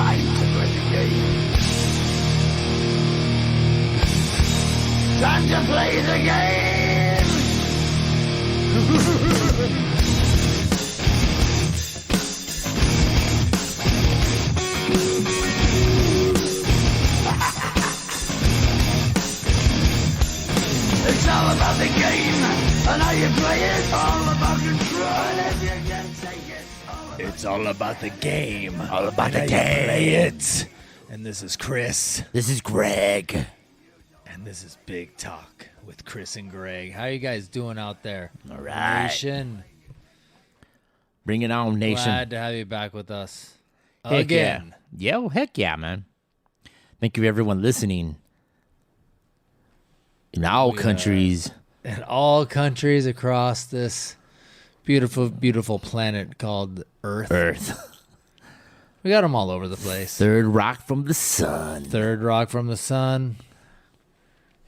time to play the game. Time to play the game. It's all about the game and how you play it. All about control. And if you can take it, It's all about the game. All about the And game. how you play it. And this is Chris. This is Gregg. And this is Big Talk with Chris and Gregg. How you guys doing out there? All right. Nation. Bring it on, nation. Glad to have you back with us. Heck Again. Yeah. Yo, heck yeah, man. Thank you, everyone listening. In all countries. In all countries across this beautiful, beautiful planet called Earth. We got them all over the place. Third rock from the sun. Third rock from the sun.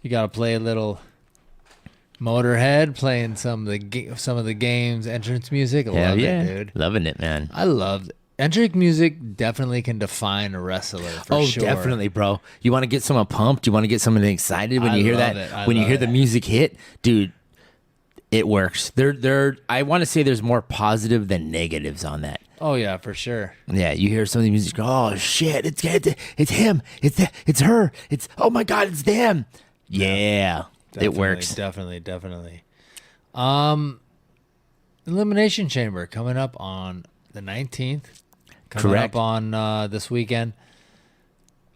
You got to play a little Motorhead, playing some of the game's entrance music. Hell Love yeah. it, dude. Loving it, man. I love entrance music. Definitely can define a wrestler. For sure. Definitely, bro. You want to get someone pumped? You want to get someone excited when I you hear love that? it. When you hear love the it. music hit, dude, it works. I want to say there's more positive than negatives on that. Oh yeah, for sure. Yeah, you hear some of the music, go, oh shit, it's him, it's her, it's oh my god, it's them. Yeah, it works. Definitely. Elimination Chamber coming up on the 19th. Coming Correct. up on this weekend.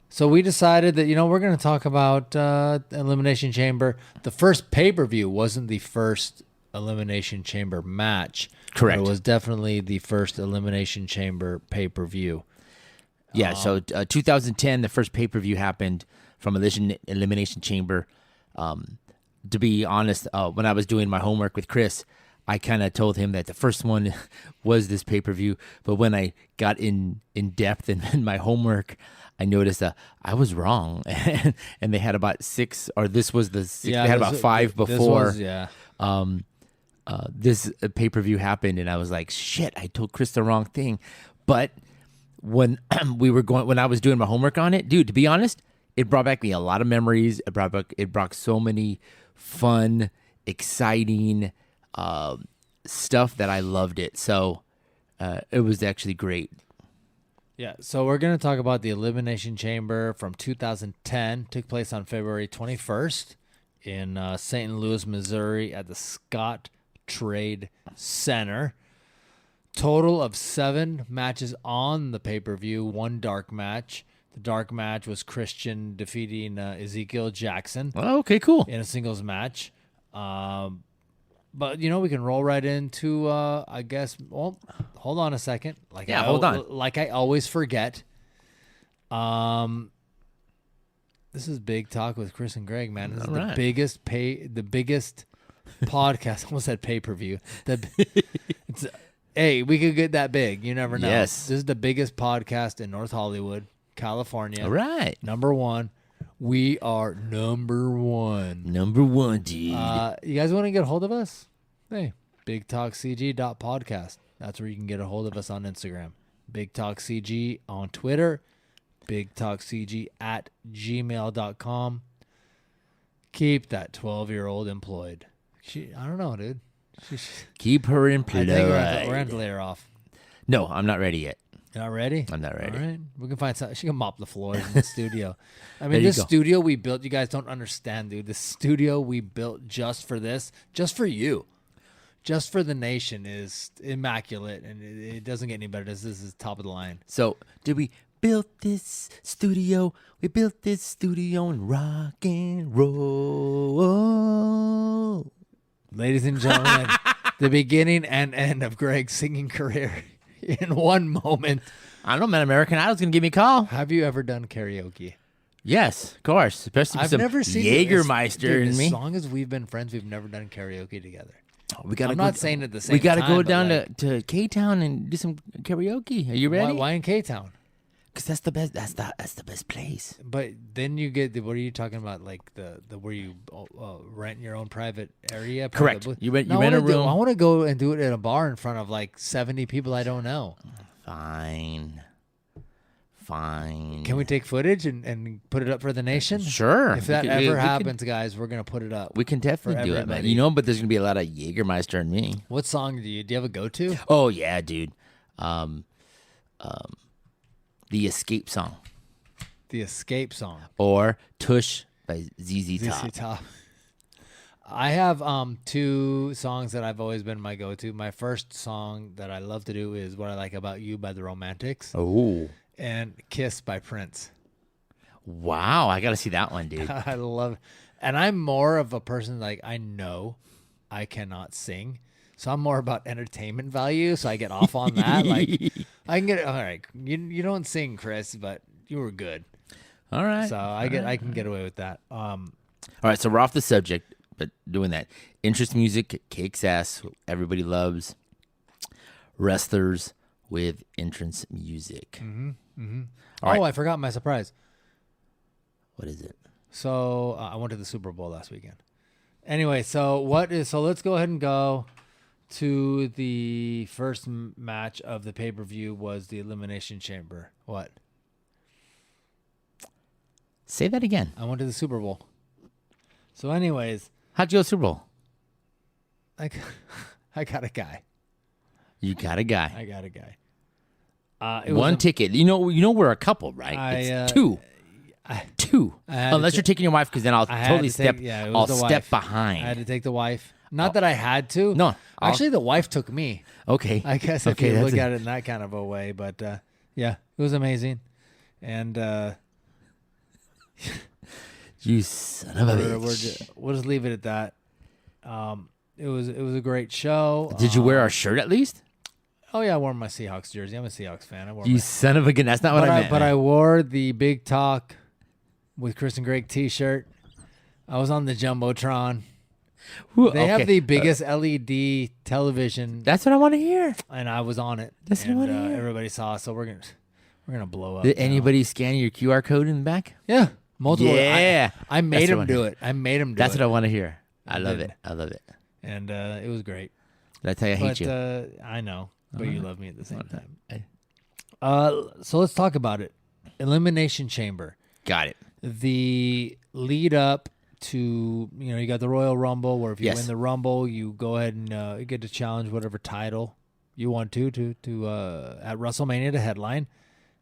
So we decided that, we're going to talk about Elimination Chamber. The first pay-per-view wasn't the first Elimination Chamber match. Correct. But it was definitely the first Elimination Chamber pay-per-view. Yeah, so 2010, the first pay-per-view happened from Elimination Chamber. To be honest, when I was doing my homework with Chris, I kind of told him that the first one was this pay-per-view, but when I got in depth in my homework, I noticed that I was wrong, and they had about six, or this was the six, they had about five before. This pay-per-view happened, and I was like, shit, I told Chris the wrong thing. But when when I was doing my homework on it, dude, to be honest, it brought back me a lot of memories. It brought so many fun, exciting stuff that I loved it. So it was actually great. Yeah, so we're going to talk about the Elimination Chamber from 2010. Took place on February 21st in St. Louis, Missouri at the Scott Trade Center. Total of 7 matches on the pay-per-view, 1 dark match. The dark match was Christian defeating Ezekiel Jackson. Oh, okay, cool. In a singles match. But, we can roll right into, I guess, well, hold on a second. Hold on. Like I always forget. This is Big Talk with Chris and Gregg, man. This is the biggest podcast. I almost said pay-per-view. Hey, we could get that big. You never know. Yes. This is the biggest podcast in North Hollywood, California. All right. Number 1. We are number 1. Number 1, dude. You guys want to get a hold of us? Hey, bigtalkcg.podcast. That's where you can get a hold of us on Instagram. BigTalkCG on Twitter. BigTalkCG@gmail.com. Keep that 12-year-old employed. I don't know, dude. Keep her I employed. think we're going to lay her off. No, I'm not ready yet. You're not ready? I'm not ready. All right. We can find something. She can mop the floors in the studio. I mean, There you this go. studio we built, you guys don't understand, dude. The studio we built just for this, just for you, just for the nation is immaculate, and it doesn't get any better. This is top of the line. So, did we build this studio? We built this studio in rock and roll. Ladies and gentlemen, the beginning and end of Gregg's singing career in one moment. I don't know, man. American Idol's going to give me a call. Have you ever done karaoke? Yes, of course. Especially with I've some never seen Jägermeister in as me. long as we've been friends, we've never done karaoke together. We gotta I'm go, not saying at the same We got to time, go but down like- to K-Town and do some karaoke. Are you ready? Why in K-Town? Because that's the best. That's the best place. But then you get what are you talking about? Like the where you rent your own private area? Correct. Private- You rent No, I a wanna do- room. I want to go and do it at a bar in front of like 70 people I don't know. Fine. fine. Can we take footage and put it up for the nation? Sure. If that We ever can- happens, guys, we're gonna put it up. We can definitely for do it, man. everybody. You know, but there's gonna be a lot of Jägermeister and me. What song do you have a go-to? Oh yeah, dude. The Escape song The Escape song. or Tush by ZZ Top. ZZ Top. I have 2 songs that I've always been my go-to. My first song that I love to do is What I Like About You by the Romantics Oh, and Kiss by Prince. wow! I gotta see that one, dude. I love, and I'm more of a person like I know I cannot sing, so I'm more about entertainment value. So I get off on that. Like I can get all right. You don't sing, Chris, but you were good. All right. So I can get away with that. All right, so we're off the subject, but doing that. Interest music kicks ass. Everybody loves wrestlers with entrance music. All right. I forgot my surprise. What is it? So I went to the Super Bowl last weekend. Anyway, so let's go ahead and go to the first match of the pay-per-view was the Elimination Chamber. What? Say that again. I went to the Super Bowl. So anyways, How'd you go Super Bowl? I got a guy. You got a guy. I got a guy. It was One a- ticket. You know we're a couple, right? It's two. Two. I had to Unless you're taking your wife, because then I'll I had totally to take- step. yeah, it was I'll the step wife. behind. I had to take the wife. Not that I had to. No, I'll- Actually, the wife took me. Okay. I guess if Okay, you that's look it. at it in that kind of a way, but yeah, it was amazing, and You son of a bitch. we'll just leave it at that. It was a great show. Did you wear our shirt at least? Oh yeah, I wore my Seahawks jersey. I'm a Seahawks fan. I wore You my, son of a gun. That's not what I meant. but I man. wore the Big Talk with Chris and Gregg T-shirt. I was on the jumbotron. Whew, They have okay. the biggest LED television, That's what I want to hear. and I was on it. That's what I and wanna hear. everybody saw us, so we're gonna blow up. Did now. anybody scan your QR code in the back? Yeah, multiple. Yeah. I made That's what him I do wanna it. I made him do That's it. what I want to hear. I I love did. it. I love it. And it was great. Did I tell you I hate But you? I know, but you love me at the same time. I- So let's talk about it. Elimination Chamber. Got it. The lead up to, you got the Royal Rumble, where if you Yes. win the Rumble, you go ahead and you get to challenge whatever title you want to at WrestleMania to headline.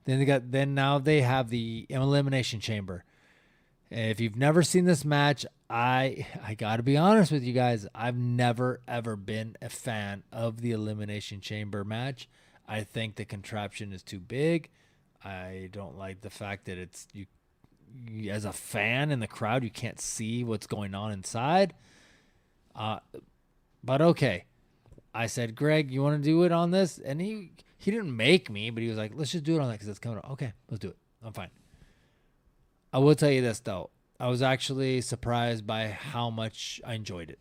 Then now they have the Elimination Chamber. If you've never seen this match, I got to be honest with you guys. I've never ever been a fan of the Elimination Chamber match. I think the contraption is too big. I don't like the fact that it's you as a fan in the crowd, you can't see what's going on inside. But okay. I said, Greg, you want to do it on this? And he didn't make me, but he was like, let's just do it on that because it's coming up. Okay, let's do it. I'm fine. I will tell you this, though. I was actually surprised by how much I enjoyed it.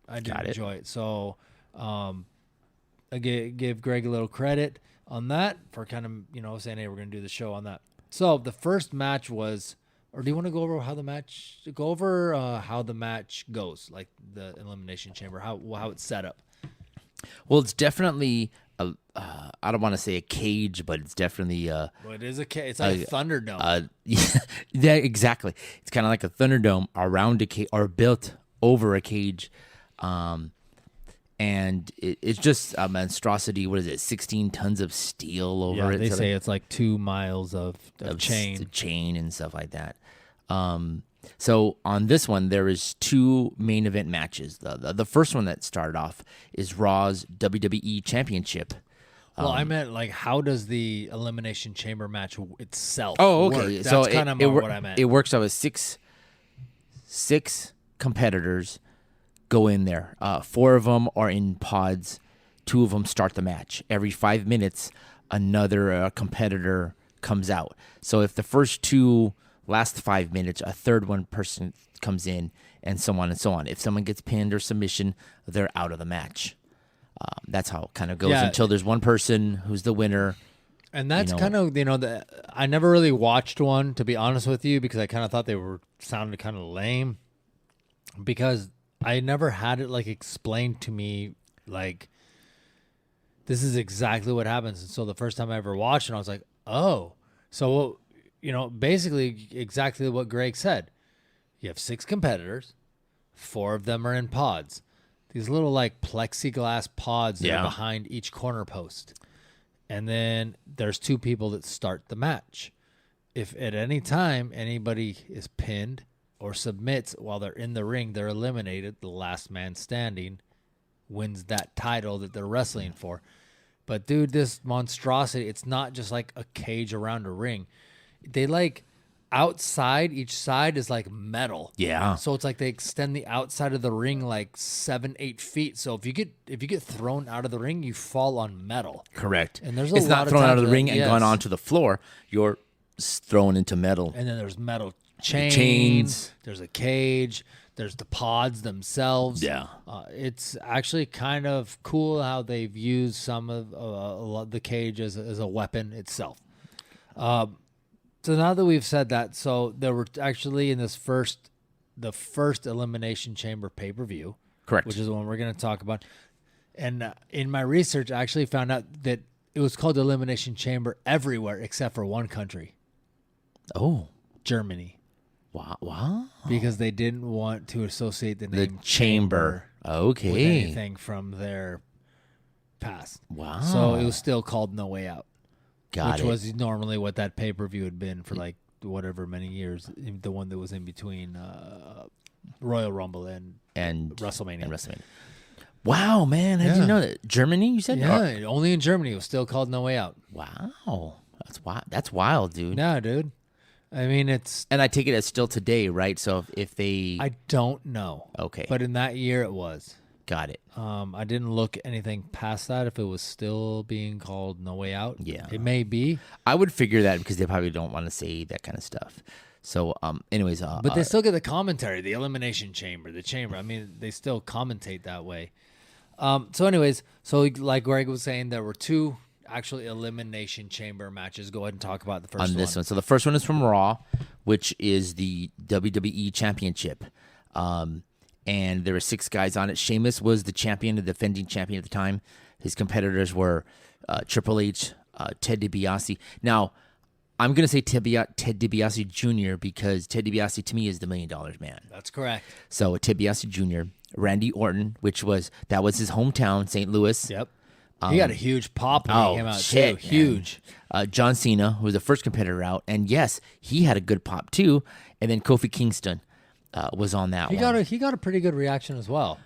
I did Got it. enjoy it. So I give Greg a little credit on that for kind of, saying, hey, we're going to do the show on that. So the first match was, or do you want to go over how the match goes, like the Elimination Chamber, how it's set up? Well, it's definitely I don't want to say a cage, but it's definitely Well, it is it's like a Thunderdome. yeah, exactly. It's kind of like a Thunderdome around a cage or built over a cage, and it's just a monstrosity. What is it? 16 tons of steel over it. They So say it's like 2 miles of chain chain. and stuff like that. So on this one, there is 2 main event matches. The first one that started off is Raw's WWE Championship. Well, I meant like how does the Elimination Chamber match itself? Oh, okay. work? So That's kind of what I meant. It works out with six competitors go in there. 4 of them are in pods. 2 of them start the match. Every 5 minutes, another competitor comes out. So if the first 2 last 5 minutes, a third one person comes in, and so on and so on. If someone gets pinned or submission, they're out of the match. That's how it kind of goes until there's one person who's the winner. And that's kind of, I never really watched one, to be honest with you, because I kind of thought they sounded kind of lame. Because I never had it like explained to me, like, this is exactly what happens. And so the first time I ever watched it, I was like, oh. So, basically exactly what Gregg said. You have 6 competitors. 4 of them are in pods. These little like plexiglass pods that are behind each corner post. And then there's 2 people that start the match. If at any time anybody is pinned or submits while they're in the ring, they're eliminated. The last man standing wins that title that they're wrestling for. But dude, this monstrosity, it's not just like a cage around a ring. They like outside, each side is like metal. Yeah. So it's like they extend the outside of the ring like 7-8 feet. So if you get thrown out of the ring, you fall on metal. Correct. And there's it's lot not of thrown out times of the ring that- and yes. gone onto the floor. You're thrown into metal. And then there's metal chains. Chains. There's a cage. There's the pods themselves. Yeah. It's actually kind of cool how they've used some of the cage as a weapon itself. So now that we've said that, so there were actually in the first Elimination Chamber pay-per-view. Correct. Which is the one we're going to talk about. And in my research, I actually found out that it was called Elimination Chamber everywhere except for one country. Oh. Germany. Wow. Because they didn't want to associate the The name chamber. with Okay. anything from their past. Wow. So it was still called No Way Out. Got which it. was normally what that pay-per-view had been for like whatever many years. The one that was in between Royal Rumble and WrestleMania. Wow, man. I didn't know that. Germany, you said? Yeah, only in Germany. It was still called No Way Out. Wow. That's wild, dude. No, dude. I mean, it's... And I take it as still today, right? So if they... I don't know. Okay. But in that year, it was. Got it. I didn't look anything past that if it was still being called No Way Out. Yeah. It may be. I would figure that because they probably don't want to say that kind of stuff. So, anyways... but they still get the commentary, the Elimination Chamber, the chamber. I mean, they still commentate that way. So anyways, so like Greg was saying, there were 2... actually Elimination Chamber matches. Go ahead and talk about the first one. On this one. So the first one is from Raw, which is the WWE Championship. And there were 6 guys on it. Sheamus was the champion, the defending champion at the time. His competitors were Triple H, Ted DiBiase. Now, I'm going to say Ted DiBiase Jr. because Ted DiBiase to me is the $1 Million Man. That's correct. So Ted DiBiase Jr., Randy Orton, that was his hometown, St. Louis. Yep. He got a huge pop when he came out shit, too. Huge. John Cena, who was the first competitor out, and yes, he had a good pop too. And then Kofi Kingston was on that one. He got a pretty good reaction as well.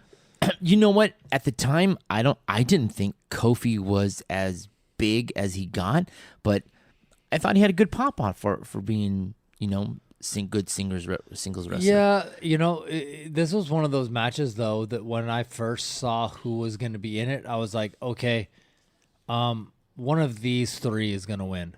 You know what? At the time, I didn't think Kofi was as big as he got, but I thought he had a good pop on for being, good singles wrestler. Yeah, this was one of those matches though that when I first saw who was going to be in it, I was like, okay, one of these 3 is going to win.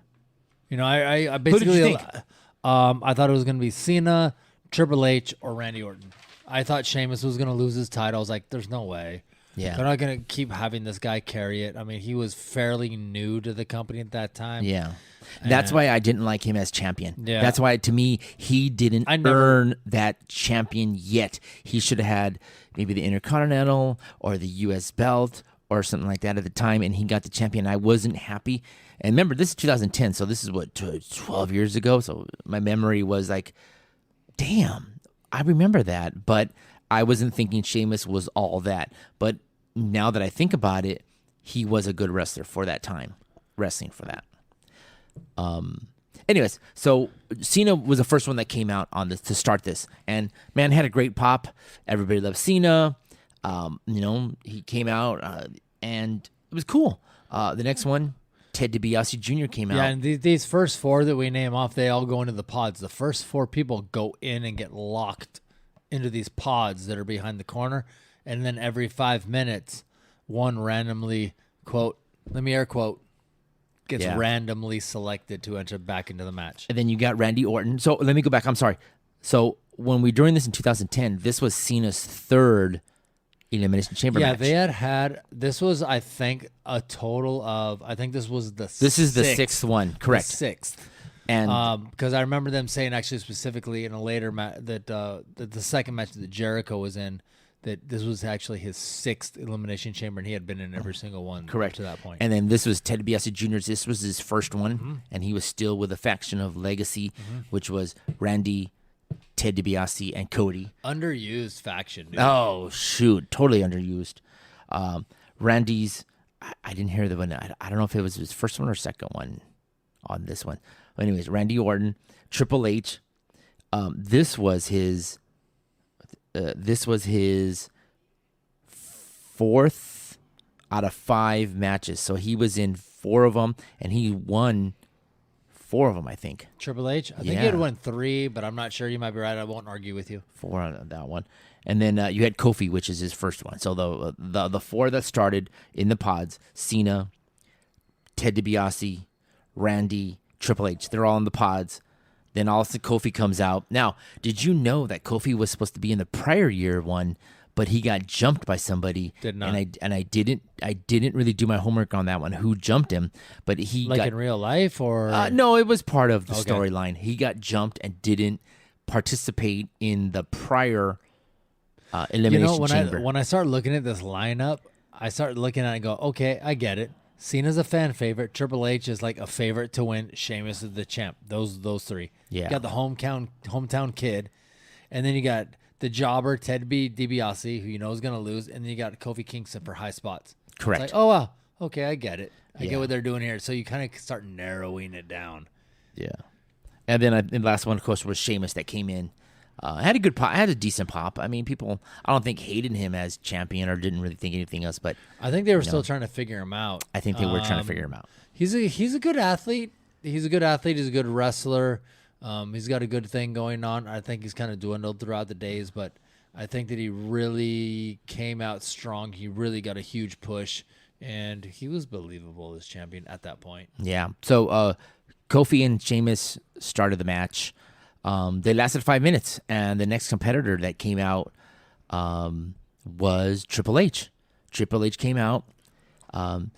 I basically, who did you think? I thought it was going to be Cena, Triple H, or Randy Orton. I thought Sheamus was going to lose his title. I was like, there's no way. Yeah. They're not going to keep having this guy carry it. I mean, he was fairly new to the company at that time. Yeah. That's why I didn't like him as champion. Yeah. That's why, to me, he didn't earn that champion yet. He should have had maybe the Intercontinental or the U.S. belt or something like that at the time, and he got the champion. I wasn't happy. And remember, this is 2010, so this is, 12 years ago? So my memory was like, damn, I remember that. But I wasn't thinking Sheamus was all that. But now that I think about it, he was a good wrestler for that time, wrestling for that. Anyways, so Cena was the first one that came out on this to start this, and man, had a great pop. Everybody loved Cena. He came out and it was cool. The next one, Ted DiBiase Jr. came out. Yeah, and these first 4 that we name off, they all go into the pods. The first 4 people go in and get locked into these pods that are behind the corner, and then every 5 minutes, one randomly let me air quote, gets randomly selected to enter back into the match. And then you got Randy Orton. So let me go back. I'm sorry. So when we doing this in 2010, this was Cena's 3rd Elimination Chamber match. Yeah, they had this was, I think, a total of, I think this was the This is the 6th one, correct? The 6th. And because I remember them saying actually specifically in a later match that the second match that Jericho was in, that this was actually his 6th Elimination Chamber, and he had been in every single one Correct. to that point. And then this was Ted DiBiase Jr.'s. This was his first one, and he was still with a faction of Legacy, which was Randy, Ted DiBiase, and Cody. Underused faction, dude. Oh, shoot. Totally underused. Randy's, I didn't hear the one. I don't know if it was his first one or second one on this one. But anyways, Randy Orton, Triple H. This was his 4th out of 5 matches. So he was in 4 of them, and he won 4 of them, I think. Triple H? I think he Yeah. had won 3, but I'm not sure. You might be right. I won't argue with you. 4 on that one. And then you had Kofi, which is his first one. So the 4 that started in the pods, Cena, Ted DiBiase, Randy, Triple H, they're all in the pods. Then all of a sudden Kofi comes out. Now, did you know that Kofi was supposed to be in the prior year one, but he got jumped by somebody? Did not. And I didn't really do my homework on that one. Who jumped him? But he Like got in real life, or no, it was part of the Okay. storyline. He got jumped and didn't participate in the prior Elimination Chamber. when I start looking at this lineup, I start looking at it and go, okay, I get it. Cena's a fan favorite. Triple H is like a favorite to win. Sheamus is the champ. Those 3. Yeah. You got the hometown kid, and then you got the jobber Ted DiBiase, who you know is gonna lose, and then you got Kofi Kingston for high spots. Correct. It's like, oh wow, okay, I get it. I Yeah. get what they're doing here. So you kind of start narrowing it down. Yeah. And then the last one, of course, was Sheamus that came in. Had a good pop. Had a decent pop. I mean, people, I don't think hated him as champion or didn't really think anything else. But I think they were still trying to figure him out. I think they were trying to figure him out. He's a good athlete. He's a good athlete. He's a good wrestler. He's got a good thing going on. I think he's kind of dwindled throughout the days, but I think that he really came out strong. He really got a huge push, and he was believable as champion at that point. Yeah. So Kofi and Sheamus started the match. They lasted 5 minutes, and the next competitor that came out was Triple H. Triple H came out, and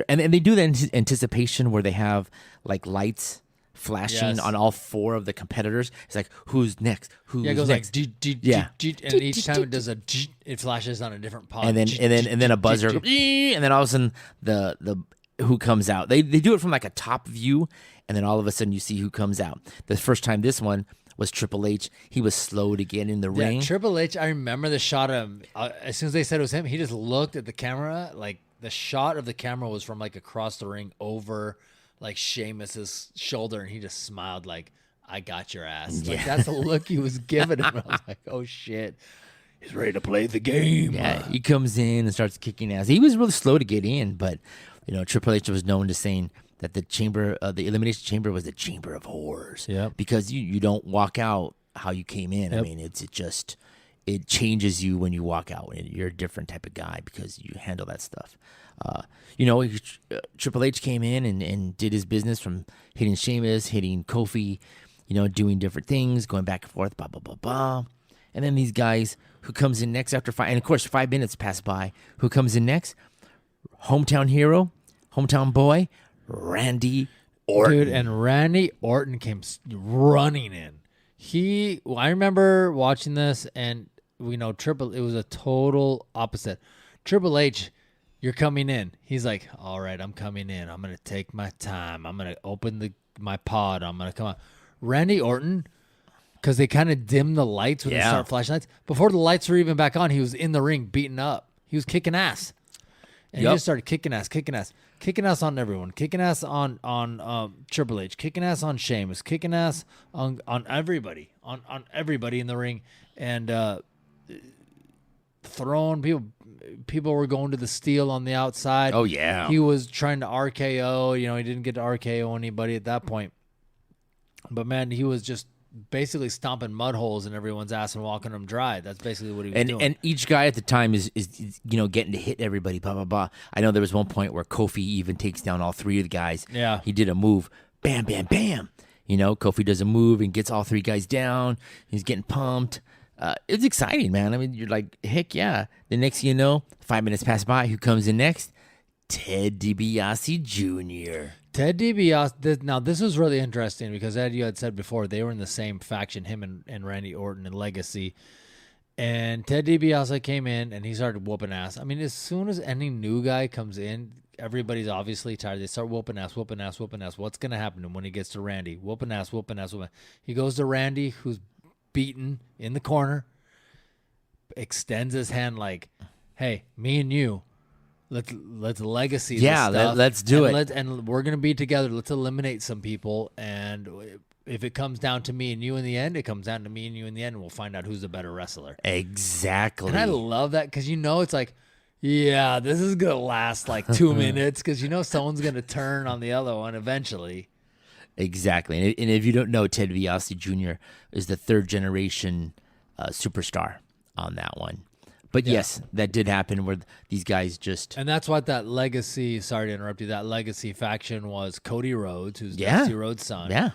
they do the anticipation where they have like lights flashing Yes. on all 4 of the competitors. It's like, who's next? Who's Yeah, it goes next? like Yeah. and each time it does it flashes on a different pod. and then a buzzer, and then all of a sudden the who comes out. They do it from like a top view, and then all of a sudden you see who comes out. The first time this one was Triple H. He was slow to get in the Yeah, ring. Triple H, I remember the shot of him. As soon as they said it was him, he just looked at the camera. Like the shot of the camera was from like across the ring over like Sheamus's shoulder, and he just smiled like, "I got your ass." Like that's the look he was giving him. I was like, "Oh shit, he's ready to play the game." Yeah, he comes in and starts kicking ass. He was really slow to get in, but Triple H was known to saying that the chamber, the Elimination Chamber, was the chamber of horrors. Yep. Because you don't walk out how you came in. I Yep. mean, it changes you when you walk out. You're a different type of guy because you handle that stuff. Triple H came in and did his business from hitting Sheamus, hitting Kofi, doing different things, going back and forth, blah, blah, blah, blah. And then these guys who comes in next after 5, and of course 5 minutes pass by. Who comes in next? Hometown hero, hometown boy, Randy Orton. Dude, and Randy Orton came running in. I remember watching this, and it was a total opposite. Triple H, you're coming in. He's like, all right, I'm coming in. I'm gonna take my time. I'm gonna open my pod. I'm gonna come out. Randy Orton, because they kind of dimmed the lights when they Yeah. start flashing lights. Before the lights were even back on, he was in the ring beating up. He was kicking ass. And Yep. he just started kicking ass on everyone, kicking ass on Triple H, kicking ass on Sheamus, kicking ass on everybody, on everybody in the ring, and throwing people. People were going to the steel on the outside. Oh, yeah. He was trying to RKO. He didn't get to RKO anybody at that point. But man, he was just basically stomping mud holes in everyone's ass and walking them dry. That's basically what he was doing. And each guy at the time is getting to hit everybody, blah, blah, blah. I know there was one point where Kofi even takes down all 3 of the guys. Yeah. He did a move. Bam, bam, bam. Kofi does a move and gets all 3 guys down. He's getting pumped. It's exciting, man. I mean, you're like, heck yeah. The next thing you know, 5 minutes pass by. Who comes in next? Ted DiBiase Jr. Ted DiBiase. Now, this was really interesting because, as you had said before, they were in the same faction, him and Randy Orton and Legacy. And Ted DiBiase came in and he started whooping ass. I mean, as soon as any new guy comes in, everybody's obviously tired. They start whooping ass, whooping ass, whooping ass. What's going to happen to him when he gets to Randy? Whooping ass, whooping ass, whooping. He goes to Randy, who's beaten in the corner, extends his hand like, hey, me and you, let's legacy this stuff. Let's do it. And we're going to be together. Let's eliminate some people. And if it comes down to me and you in the end, it comes down to me and you in the end, and we'll find out who's the better wrestler. Exactly. And I love that because it's like, yeah, this is going to last like 2 minutes because someone's going to turn on the other one eventually. Exactly. And if you don't know, Ted DiBiase Jr. is the third generation superstar on that one. But yes, that did happen where these guys just... And that's what that legacy, sorry to interrupt you, that legacy faction was Cody Rhodes, who's Dusty Rhodes' son. Yeah.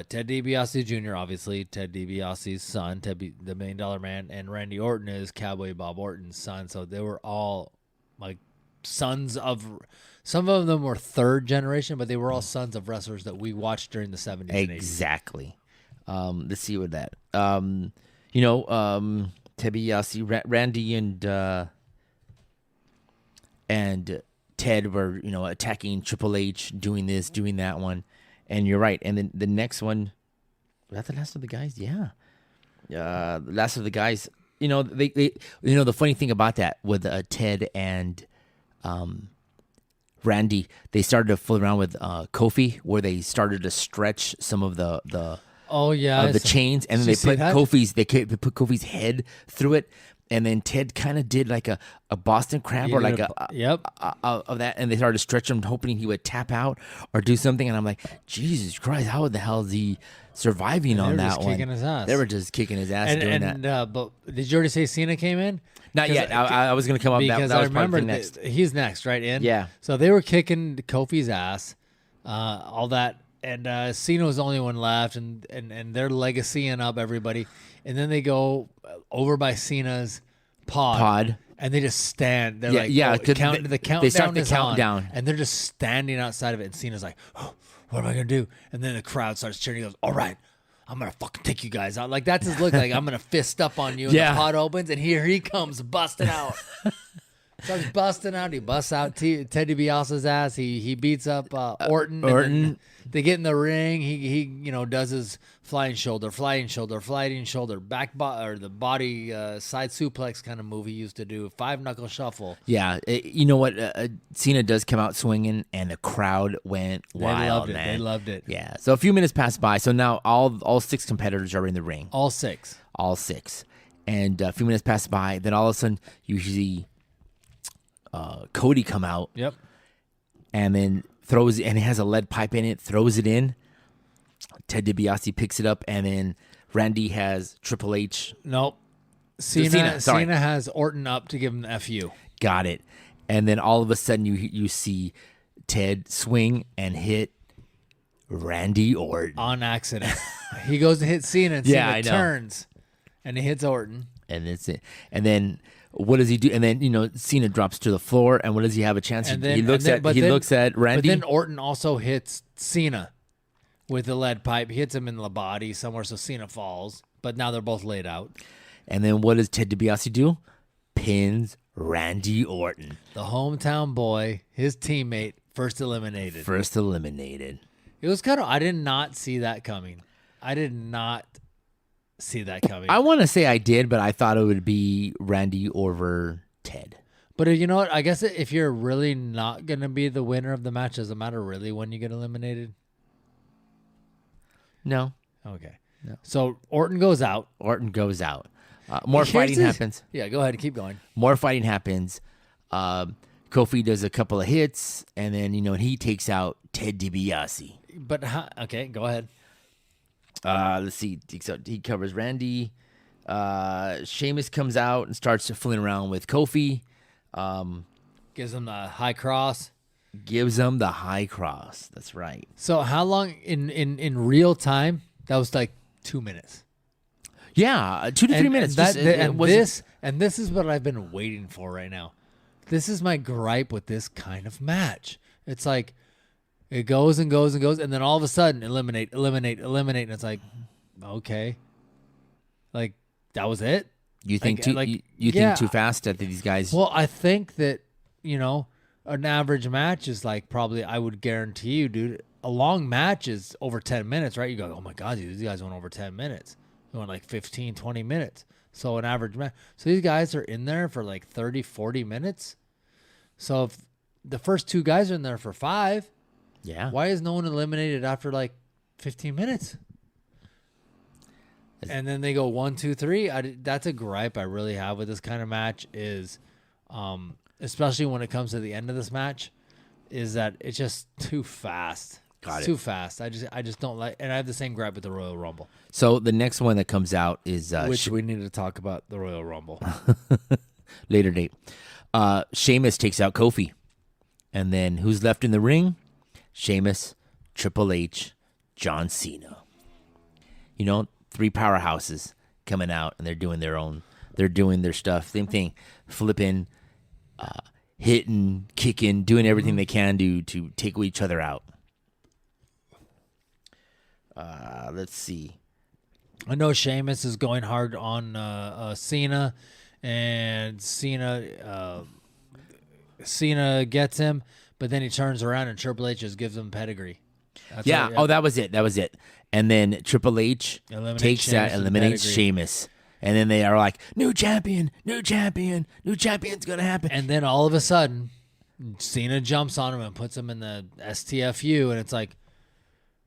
Ted DiBiase Jr., obviously, Ted DiBiase's son, the $1 Million Man, and Randy Orton is Cowboy Bob Orton's son. So they were all like sons of... Some of them were third generation, but they were all sons of wrestlers that we watched during the 70s and 80s. Exactly. Let's see with that. Ted DiBiase, Randy and Ted were, attacking Triple H, doing this, doing that one. And you're right. And then the next one, was that the last of the guys? Yeah. The last of the guys, they the funny thing about that with Ted and Randy, they started to fool around with Kofi, where they started to stretch some of the chains, and then they put Kofi's head through it, and then Ted kind of did like a Boston Crab or like of that, and they started to stretch him, hoping he would tap out or do something. And I'm like, Jesus Christ, how the hell is he surviving on that one? Kicking his ass. They were just kicking his ass doing that. But did you already say Cena came in? Not yet. I was going to come up because that was I remember next. He's next, right? Yeah. So they were kicking Kofi's ass, all that. And Cena was the only one left, and they're legacying up everybody. And then they go over by Cena's pod. And they just stand. They're the countdown they start the is countdown. on, and they're just standing outside of it. And Cena's like, oh, what am I going to do? And then the crowd starts cheering. He goes, all right, I'm going to fucking take you guys out. Like, that's his look. Like, I'm going to fist up on you. And the pod opens, and here he comes busting out. Starts busting out. He busts out Ted DiBiase's ass. He beats up Orton. They get in the ring. He does his flying shoulder, the body side suplex kind of move he used to do. 5-knuckle shuffle. Yeah, you know what? Cena does come out swinging, and the crowd went wild. They loved it. Yeah. So a few minutes passed by. So now all 6 competitors are in the ring. All six. And a few minutes passed by. Then all of a sudden, you see Cody come out. Yep. And then throws, and it has a lead pipe in it, throws it in. Ted DiBiase picks it up, and then Randy has Triple H. Nope. Cena has Orton up to give him the FU. Got it. And then all of a sudden you see Ted swing and hit Randy Orton. On accident. He goes to hit Cena, and Cena turns, and he hits Orton. And that's it. And then what does he do? And then, Cena drops to the floor, and what does he have a chance? He looks at Randy. But then Orton also hits Cena with the lead pipe. He hits him in the body somewhere, so Cena falls. But now they're both laid out. And then what does Ted DiBiase do? Pins Randy Orton. The hometown boy, his teammate, first eliminated. It was I did not see that coming. I want to say I did, but I thought it would be Randy over Ted. But you know what? I guess if you're really not going to be the winner of the match, does it matter really when you get eliminated? No. Okay. No. So Orton goes out. More fighting happens. Yeah, go ahead and keep going. More fighting happens. Kofi does a couple of hits, and then, he takes out Ted DiBiase. But, okay, go ahead. Let's see. He covers Randy. Sheamus comes out and starts fooling around with Kofi. Gives him the high cross. That's right. So how long in real time? That was like 2 minutes. Yeah, 2 to 3 minutes. This is what I've been waiting for right now. This is my gripe with this kind of match. It's like it goes and goes and goes, and then all of a sudden, eliminate, and it's like, okay, like that was it. You think Like, you yeah. think too fast that these guys? Well, I think that, an average match is like probably, I would guarantee you, dude, a long match is over 10 minutes, right? You go, oh my God, dude, these guys went over 10 minutes. They went like 15, 20 minutes. So an average match. So these guys are in there for like 30, 40 minutes. So if the first two guys are in there for 5, yeah. why is no one eliminated after like 15 minutes? And then they go 1, 2, 3. That's a gripe I really have with this kind of match is, especially when it comes to the end of this match, is that it's just too fast. Got It's it. too fast. I just don't like, and I have the same gripe with the Royal Rumble, So the next one that comes out is which we need to talk about the Royal Rumble. later date. Sheamus takes out Kofi, and then who's left in the ring? Sheamus, Triple H, John Cena. 3 powerhouses coming out, and they're doing their stuff. Same thing, flipping, hitting, kicking, doing everything they can to take each other out. Let's see. I know Sheamus is going hard on Cena, and Cena gets him, but then he turns around and Triple H just gives him pedigree. That's Yeah. what- Oh, that was it. And then Triple H Eliminates takes that, Sheamus with eliminates pedigree. Sheamus. And then they are like, new champion's going to happen. And then all of a sudden, Cena jumps on him and puts him in the STFU, and it's like,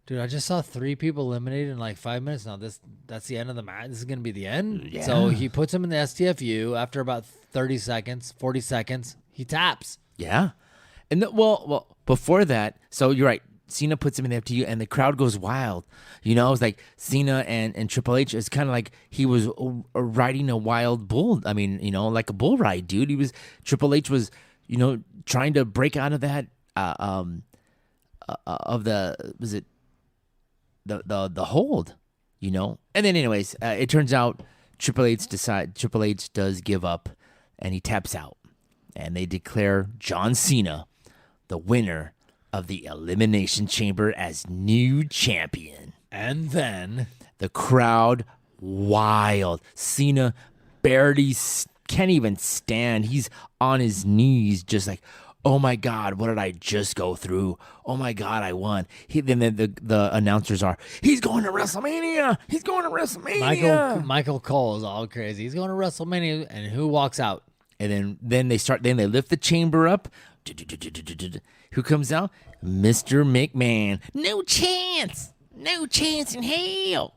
dude, I just saw 3 people eliminated in like 5 minutes. Now that's the end of the match. This is gonna be the end. Yeah. So he puts him in the STFU. After about 30 seconds, 40 seconds, he taps. Yeah. And well, before that, so you're right. Cena puts him in the FTU, and the crowd goes wild. It was like Cena and Triple H is kind of like he was riding a wild bull. I mean, like a bull ride, dude. Triple H was, trying to break out of that of the hold, And then anyways, it turns out Triple H does give up, and he taps out, and they declare John Cena the winner of the Elimination Chamber as new champion. And then The crowd wild. Cena barely can't even stand. He's on his knees, just like, oh my God, what did I just go through? Oh my God, I won. Then the announcers are, he's going to WrestleMania. He's going to WrestleMania. Michael Cole is all crazy. He's going to WrestleMania, and who walks out? And then they lift the chamber up. Who comes out? Mr. McMahon. No chance in hell.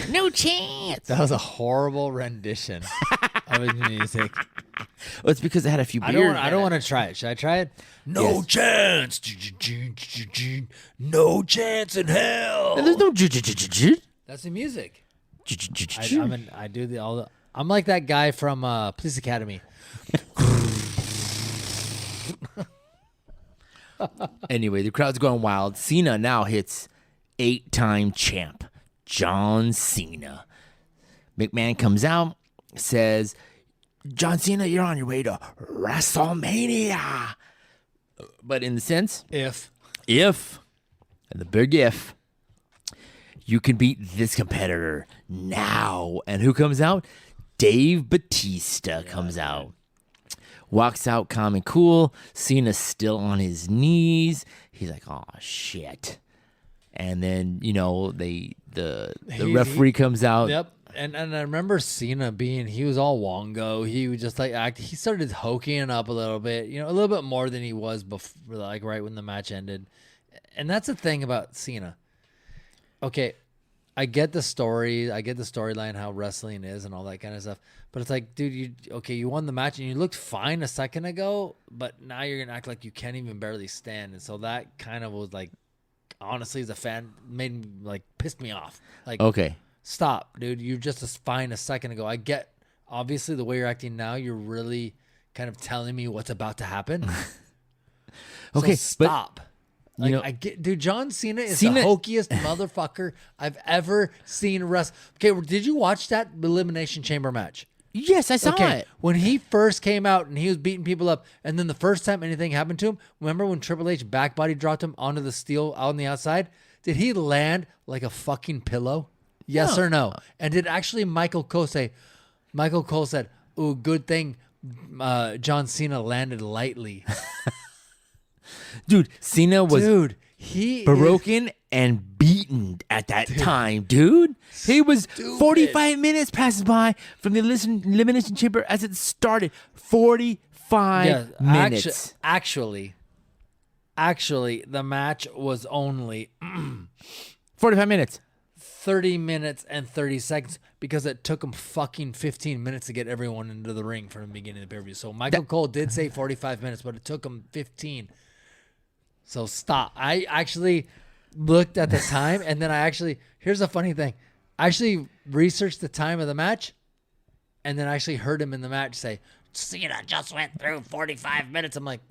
No chance. That was a horrible rendition of his music. Well, it's because I had a few I beers. don't want to try it. Should I try it? No chance. No chance in hell. There's no That's the music. I do all the. I'm like that guy from Police Academy. Anyway, the crowd's going wild. Cena now hits 8-time champ John Cena. McMahon comes out, says, John Cena, you're on your way to WrestleMania. But in the sense, If and the big if, you can beat this competitor now. And who comes out? Dave Bautista comes out. Walks out calm and cool. Cena's still on his knees. He's like, oh, shit. And then, the referee comes out. Yep. And I remember Cena he was all wongo. He would just he started hoking up a little bit, a little bit more than he was before, like right when the match ended. And that's the thing about Cena. Okay, I get the story. I get the storyline, how wrestling is and all that kind of stuff. But it's like, dude, you won the match and you looked fine a second ago, but now you're going to act like you can't even barely stand. And so that kind of was like, honestly, as a fan, pissed me off. Like, Okay. stop, dude. You're just as fine a second ago. I get, obviously, the way you're acting now, you're really kind of telling me what's about to happen. Okay, so stop. but, I get, dude. John Cena is Cena- the hokiest motherfucker I've ever seen wrestle. Okay, did you watch that Elimination Chamber match? Yes, I saw it. When he first came out and he was beating people up, and then the first time anything happened to him, remember when Triple H back body dropped him onto the steel out on the outside? Did he land like a fucking pillow? Yes No. or no? And did actually Michael Cole say, Michael Cole said, "Ooh, good thing John Cena landed lightly." Dude, Cena was he broken and beaten at that time, dude. He was 45 minutes passes by from the Elimination Chamber as it started. 45 minutes. Actually, the match was only 45 minutes. 30 minutes and 30 seconds because it took him fucking 15 minutes to get everyone into the ring from the beginning of the pay-per-view. So Michael Cole did say 45 minutes, but it took him 15. So stop. I actually looked at the time, and then here's a funny thing. I actually researched the time of the match, and then I actually heard him in the match say, Cena just went through 45 minutes. I'm like,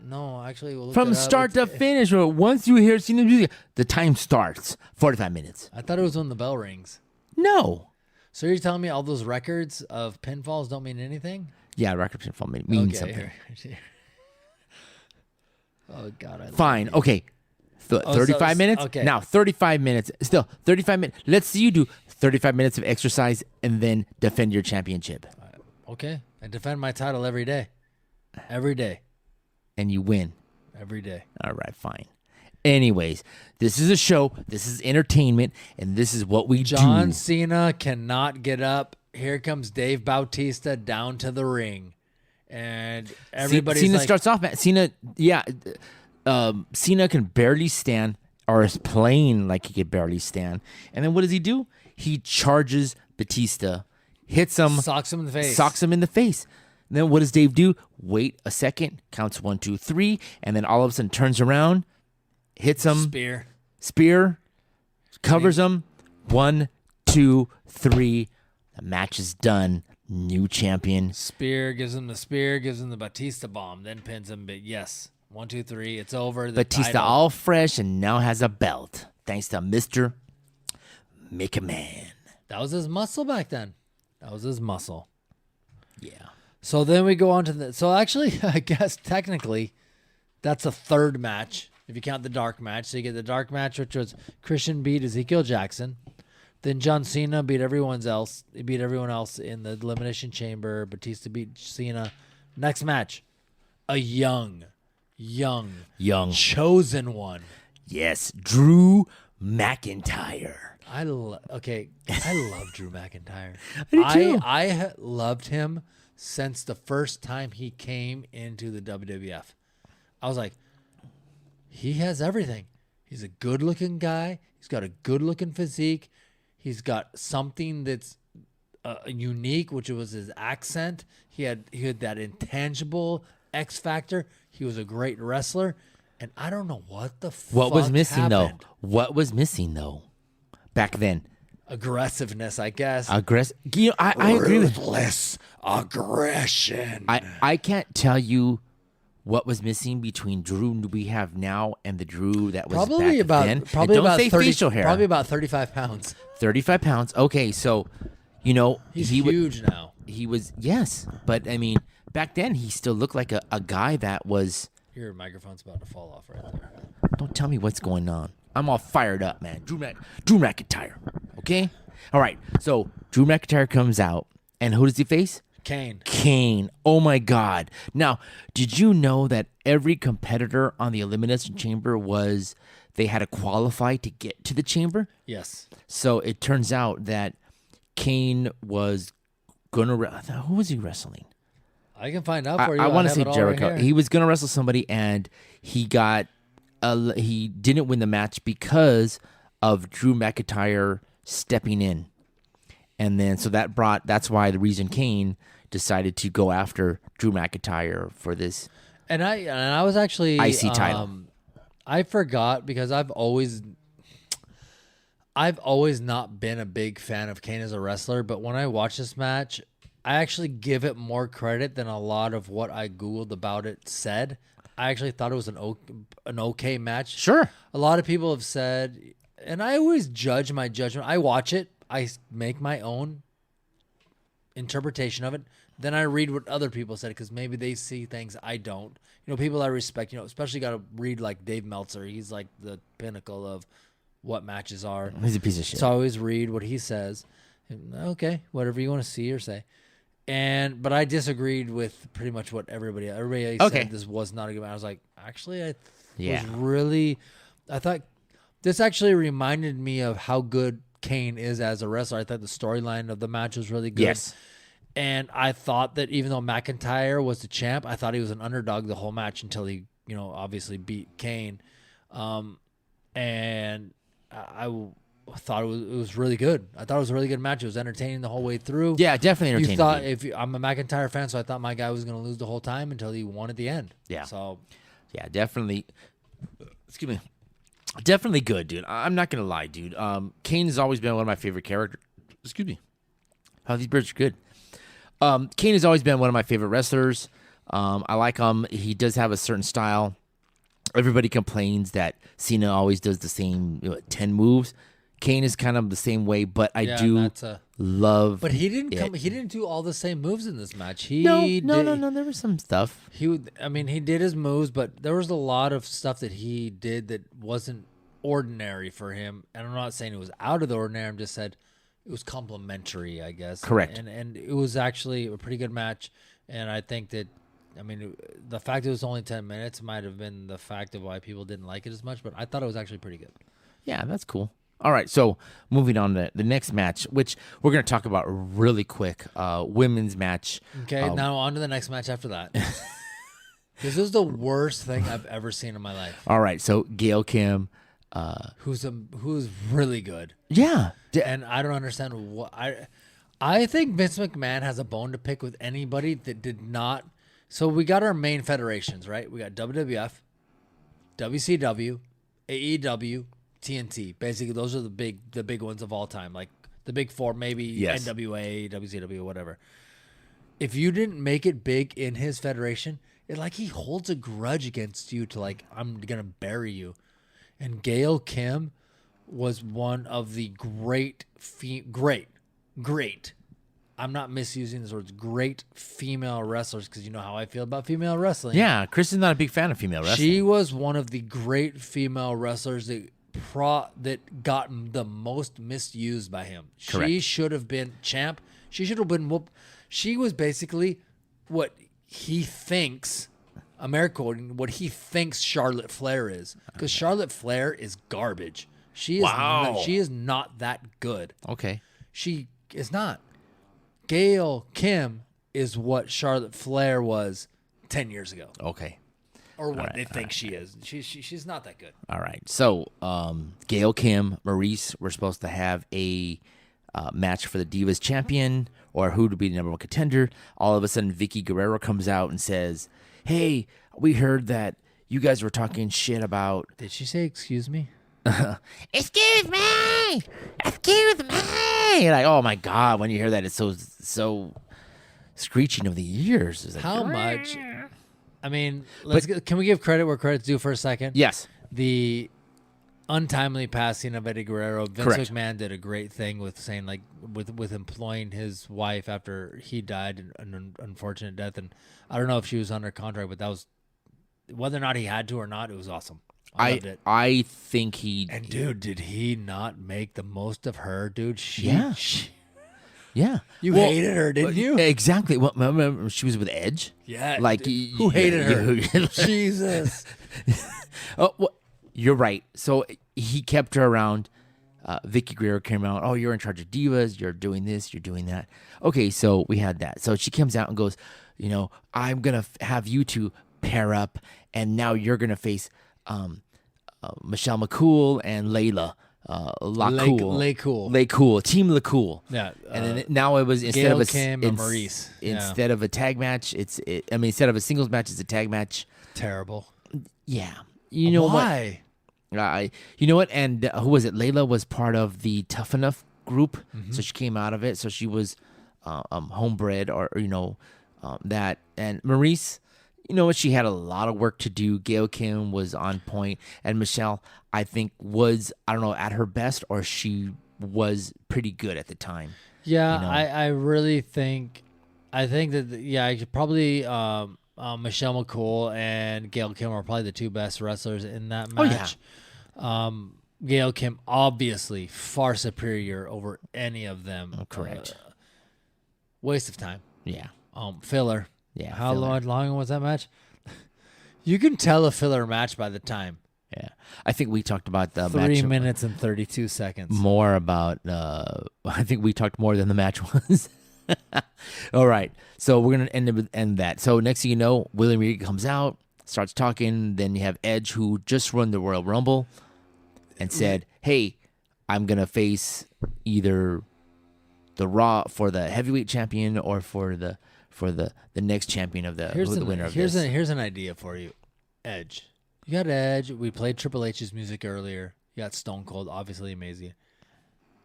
no, actually. We'll look From start to finish, or once you hear Cena's music, the time starts. 45 minutes. I thought it was when the bell rings. No. So you're telling me all those records of pinfalls don't mean anything? Yeah, record pinfall means something. Oh, God. Fine. Okay. 35 minutes? Okay. Now, 35 minutes. Still, 35 minutes. Let's see you do 35 minutes of exercise and then defend your championship. Okay. I defend my title every day. Every day. And you win. Every day. All right, fine. Anyways, this is a show. This is entertainment. And this is what we do. John Cena cannot get up. Here comes Dave Bautista down to the ring. And everybody's Cena like, starts off, man. Cena can barely stand, or is playing like he could barely stand. And then what does he do? He charges Batista, hits him, socks him in the face. Socks him in the face. And then what does Dave do? Wait a second, counts 1, 2, 3, and then all of a sudden turns around, hits him, spear, covers him. 1, 2, 3. The match is done. New champion. Spear gives him the Batista bomb, then pins him. But yes, 1, 2, 3, it's over. Batista title. all fresh and now has a belt, thanks to Mr. McMahon. That was his muscle back then. That was his muscle. Yeah. So then we go on to so actually, I guess technically, that's a third match if you count the dark match. So you get the dark match, which was Christian beat Ezekiel Jackson. Then John Cena beat everyone else. He beat everyone else in the Elimination Chamber. Batista beat Cena. Next match, a young, chosen one. Yes, Drew McIntyre. I love Drew McIntyre. I do too. I loved him since the first time he came into the WWF. I was like, he has everything. He's a good-looking guy. He's got a good-looking physique. He's got something that's unique, which was his accent. He had that intangible X factor. He was a great wrestler, and I don't know what the fuck What was missing happened. though? What was missing though? Back then, Aggressiveness, I guess. You know, I agree with Ruthless aggression. I can't tell you what was missing between Drew we have now and the Drew that was probably back about then. probably And don't about say 30, facial hair. Probably about 35 pounds. 35 pounds. Okay, so you know He's he huge now. He was yes, but I mean back then he still looked like a guy that was. Your microphone's about to fall off right there. Don't tell me what's going on. I'm all fired up, man. Drew McIntyre. Okay? All right. So Drew McIntyre comes out, and who does he face? Kane. Oh my God. Now, did you know that every competitor on the Elimination Chamber they had to qualify to get to the chamber? Yes. So it turns out that Kane was gonna who was he wrestling? I can find out for you. I want to say have it all Jericho. right here. He was gonna wrestle somebody, and he didn't win the match because of Drew McIntyre stepping in, and then so that's why the reason Kane decided to go after Drew McIntyre for this. And I was actually IC title. I forgot because I've always not been a big fan of Kane as a wrestler, but when I watch this match, I actually give it more credit than a lot of what I Googled about it said. I actually thought it was an okay match. Sure. A lot of people have said, and I always judge my judgment. I watch it. I make my own interpretation of it. Then I read what other people said because maybe they see things I don't. You know, people I respect, especially got to read like Dave Meltzer. He's like the pinnacle of what matches are. He's a piece of shit. So I always read what he says. And, okay, whatever you want to see or say. But I disagreed with pretty much what everybody Okay. said. This was not a good match. I was like, actually, I thought this actually reminded me of how good Kane is as a wrestler. I thought the storyline of the match was really good. Yes. And I thought that even though McIntyre was the champ, I thought he was an underdog the whole match until he, obviously beat Kane. And I thought it was really good. I thought it was a really good match. It was entertaining the whole way through. Yeah, definitely entertaining. I'm a McIntyre fan, so I thought my guy was going to lose the whole time until he won at the end. Yeah. So, yeah, definitely. Excuse me. Definitely good, dude. I'm not going to lie, dude. Kane has always been one of my favorite characters. Excuse me. Oh, these birds are good. Kane has always been one of my favorite wrestlers. I like him. He does have a certain style. Everybody complains that Cena always does the same 10 moves. Kane is kind of the same way, but I do love. But he didn't He didn't do all the same moves in this match. No. There was some stuff. He did his moves, but there was a lot of stuff that he did that wasn't ordinary for him. And I'm not saying it was out of the ordinary. I'm just said it was complimentary, I guess. Correct. And it was actually a pretty good match. And I think that, the fact it was only 10 minutes might have been the fact of why people didn't like it as much. But I thought it was actually pretty good. Yeah, that's cool. All right, so moving on to the next match, which we're going to talk about really quick, women's match. Okay, now on to the next match after that. This is the worst thing I've ever seen in my life. All right, so Gail Kim. Who's really good. Yeah. And I don't understand what I think Vince McMahon has a bone to pick with anybody that did not. So we got our main federations, right? We got WWF, WCW, AEW, TNT. Basically, those are the big ones of all time. Like the big four, maybe yes. NWA, WCW, whatever. If you didn't make it big in his federation, it's like he holds a grudge against you to like, I'm going to bury you. And Gail Kim was one of the great, I'm not misusing this word, great female wrestlers, because you know how I feel about female wrestling. Yeah, Chris is not a big fan of female wrestling. She was one of the great female wrestlers that got the most misused by him. Correct. She should have been champ. She should have been whooped. She was basically what he thinks what he thinks Charlotte Flair is, because Charlotte Flair is garbage. She is not that good. Okay. She is not. Gail Kim is what Charlotte Flair was 10 years ago. Okay. Or what they think she is. She's not that good. All right. So, Gail Kim, Maurice, we're supposed to have a match for the Divas champion, or who to be the number one contender. All of a sudden, Vicky Guerrero comes out and says, "Hey, we heard that you guys were talking shit about." Did she say, "Excuse me"? Excuse me! Excuse me! Like, oh my God, when you hear that, it's so screeching of the ears. It's like, how much? I mean, can we give credit where credit's due for a second? Yes. The untimely passing of Eddie Guerrero. Vince Correct. McMahon did a great thing with saying, like, with employing his wife after he died in an unfortunate death. And I don't know if she was under contract, but that was, whether or not he had to or not, it was awesome. I loved it. I think he... And, dude, did he not make the most of her, dude? Yeah. You hated her, didn't you? Exactly. Well, remember she was with Edge? Yeah. Like, who hated her? Jesus. Oh, well, you're right. So he kept her around. Vicky Guerrero came out. Oh, you're in charge of Divas. You're doing this. You're doing that. Okay, so we had that. So she comes out and goes, I'm going to have you two pair up, and now you're going to face Michelle McCool and Layla. LaCool. Team LaCool. Yeah. And then now it was instead Gail of Kim and Maurice. Instead of a tag match, instead of a singles match, it's a tag match. Terrible. Yeah. You know why? What? You know what? And who was it? Layla was part of the Tough Enough group, so she came out of it. So she was homebred, or that. And Maurice, you know what? She had a lot of work to do. Gail Kim was on point, and Michelle, I think, was, I don't know, at her best, or she was pretty good at the time. Yeah, I really think, I could probably Michelle McCool and Gail Kim are probably the two best wrestlers in that match. Oh, yeah. Gail Kim obviously far superior over any of them. Correct. Waste of time. Yeah. Filler. Yeah. How filler. long was that match? You can tell a filler match by the time. Yeah. I think we talked about the 3 match minutes and 32 seconds. more about. I think we talked more than the match was. All right. So we're gonna end that. So next thing you know, William Regal comes out, starts talking. Then you have Edge, who just won the Royal Rumble, and said, "Hey, I'm gonna face either the Raw for the heavyweight champion or for the next champion of the winner of this." Here's an idea for you, Edge. You got Edge. We played Triple H's music earlier. You got Stone Cold, obviously amazing.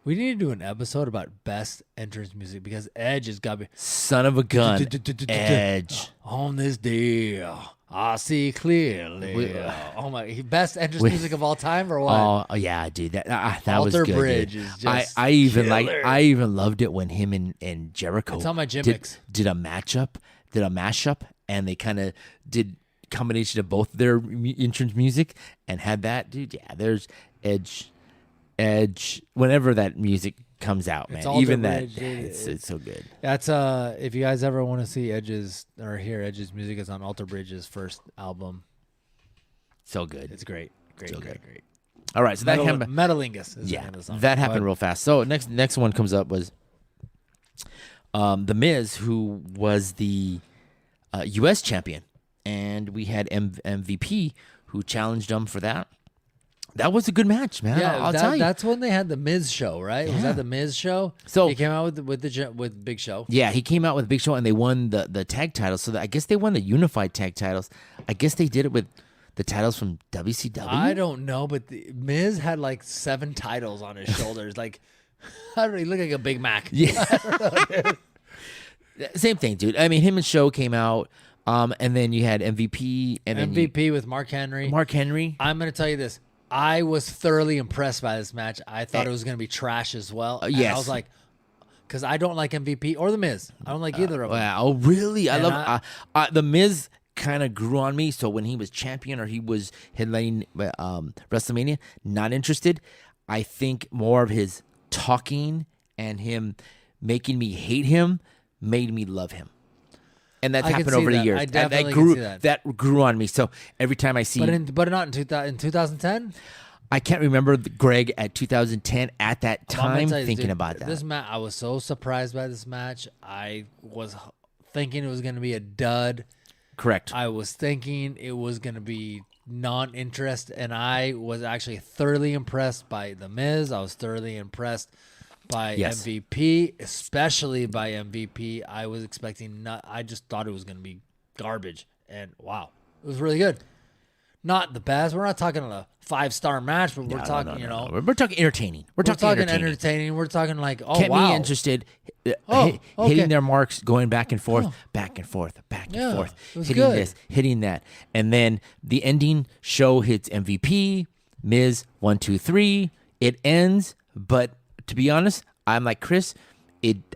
We need to do an episode about best entrance music because Edge has got to be Son of a gun, Edge. on this deal. I see clearly. Oh my! Best entrance music of all time, or what? Oh yeah, dude. That was Alter good. Bridge Dude. is just I even killer. I even loved it when him and Jericho It's on my did gimmicks. a mashup, and they kind of did combination of both their entrance music and had that, dude. Yeah, there's Edge. Whenever that music comes out, man, Alter even that, Bridge, yeah, dude. it's so good. That's if you guys ever want to see Edge's or hear Edge's music, it's on Alter Bridge's first album. So good. It's great. So good. All right, so that happened. Metalingus. Is the Yeah, name of the song. that happened But real fast. So next one comes up was the Miz, who was the U.S. champion, and we had MVP who challenged him for that. That was a good match, man. Yeah, I'll tell you. that's when they had the Miz show, right? Was Yeah. that the Miz show? So- he came out with Big Show. Yeah, he came out with a big show, and they won the tag titles. So I guess they won the unified tag titles. I guess they did it with the titles from WCW. I don't know, but the Miz had like 7 titles on his shoulders. Like, I don't know, he looked like a Big Mac. Yeah. Same thing, dude. I mean, him and Show came out, and then you had MVP, and then MVP with Mark Henry. Mark Henry. I'm going to tell you this. I was thoroughly impressed by this match. I thought it was going to be trash as well. And yes. I was like, because I don't like MVP or The Miz. I don't like either of them. Wow, really? I And love the Miz. Kind of grew on me. So when he was champion or he was headlining WrestleMania, not interested. I think more of his talking and him making me hate him made me love him. And that's I can happened see over the that. years. I And definitely grew, can see that. that grew on me. So every time I see, But not in 2010. I can't remember Greg at 2010 at that I'm gonna time tell you, thinking dude, about that. This match, I was so surprised by this match. I was thinking it was going to be a dud. Correct. I was thinking it was going to be non-interest, and I was actually thoroughly impressed by The Miz. I was thoroughly impressed by Yes. MVP, especially by MVP. I was expecting I just thought it was going to be garbage, and wow, it was really good. Not the best. We're not talking a 5-star match, but we're talking, No. We're talking entertaining. We're talking entertaining. We're talking like, oh, Kept wow. me interested, Oh, okay. hitting their marks, going back and forth, back and forth, back and Yeah, forth, it was hitting good. this, hitting that, and then the ending show hits MVP, Miz 1, 2, 3. It ends, but to be honest, I'm like Chris.